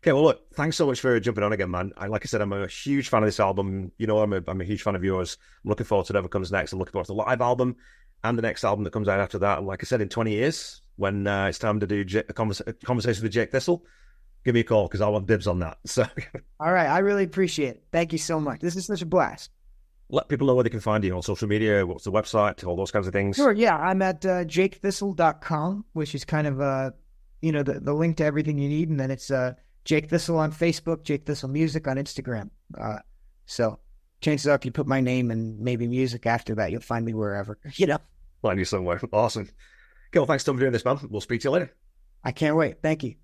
Okay, well, look, thanks so much for jumping on again, man. Like I said, I'm a huge fan of this album. I'm a huge fan of yours. I'm looking forward to whatever comes next. I'm looking forward to the live album and the next album that comes out after that. And like I said, in 20 years, when it's time to do a conversation with Jake Thistle, give me a call, because I want dibs on that. So, all right, I really appreciate it. Thank you so much. This is such a blast. Let people know where they can find you on social media, what's the website, all those kinds of things. Sure, yeah. I'm at jakethistle.com, which is kind of, the link to everything you need. And then it's Jake Thistle on Facebook, Jake Thistle Music on Instagram. So chances are if you put my name and maybe music after that, you'll find me wherever, Find you somewhere. Awesome. Okay, well, thanks, Tom, for doing this, man. We'll speak to you later. I can't wait. Thank you.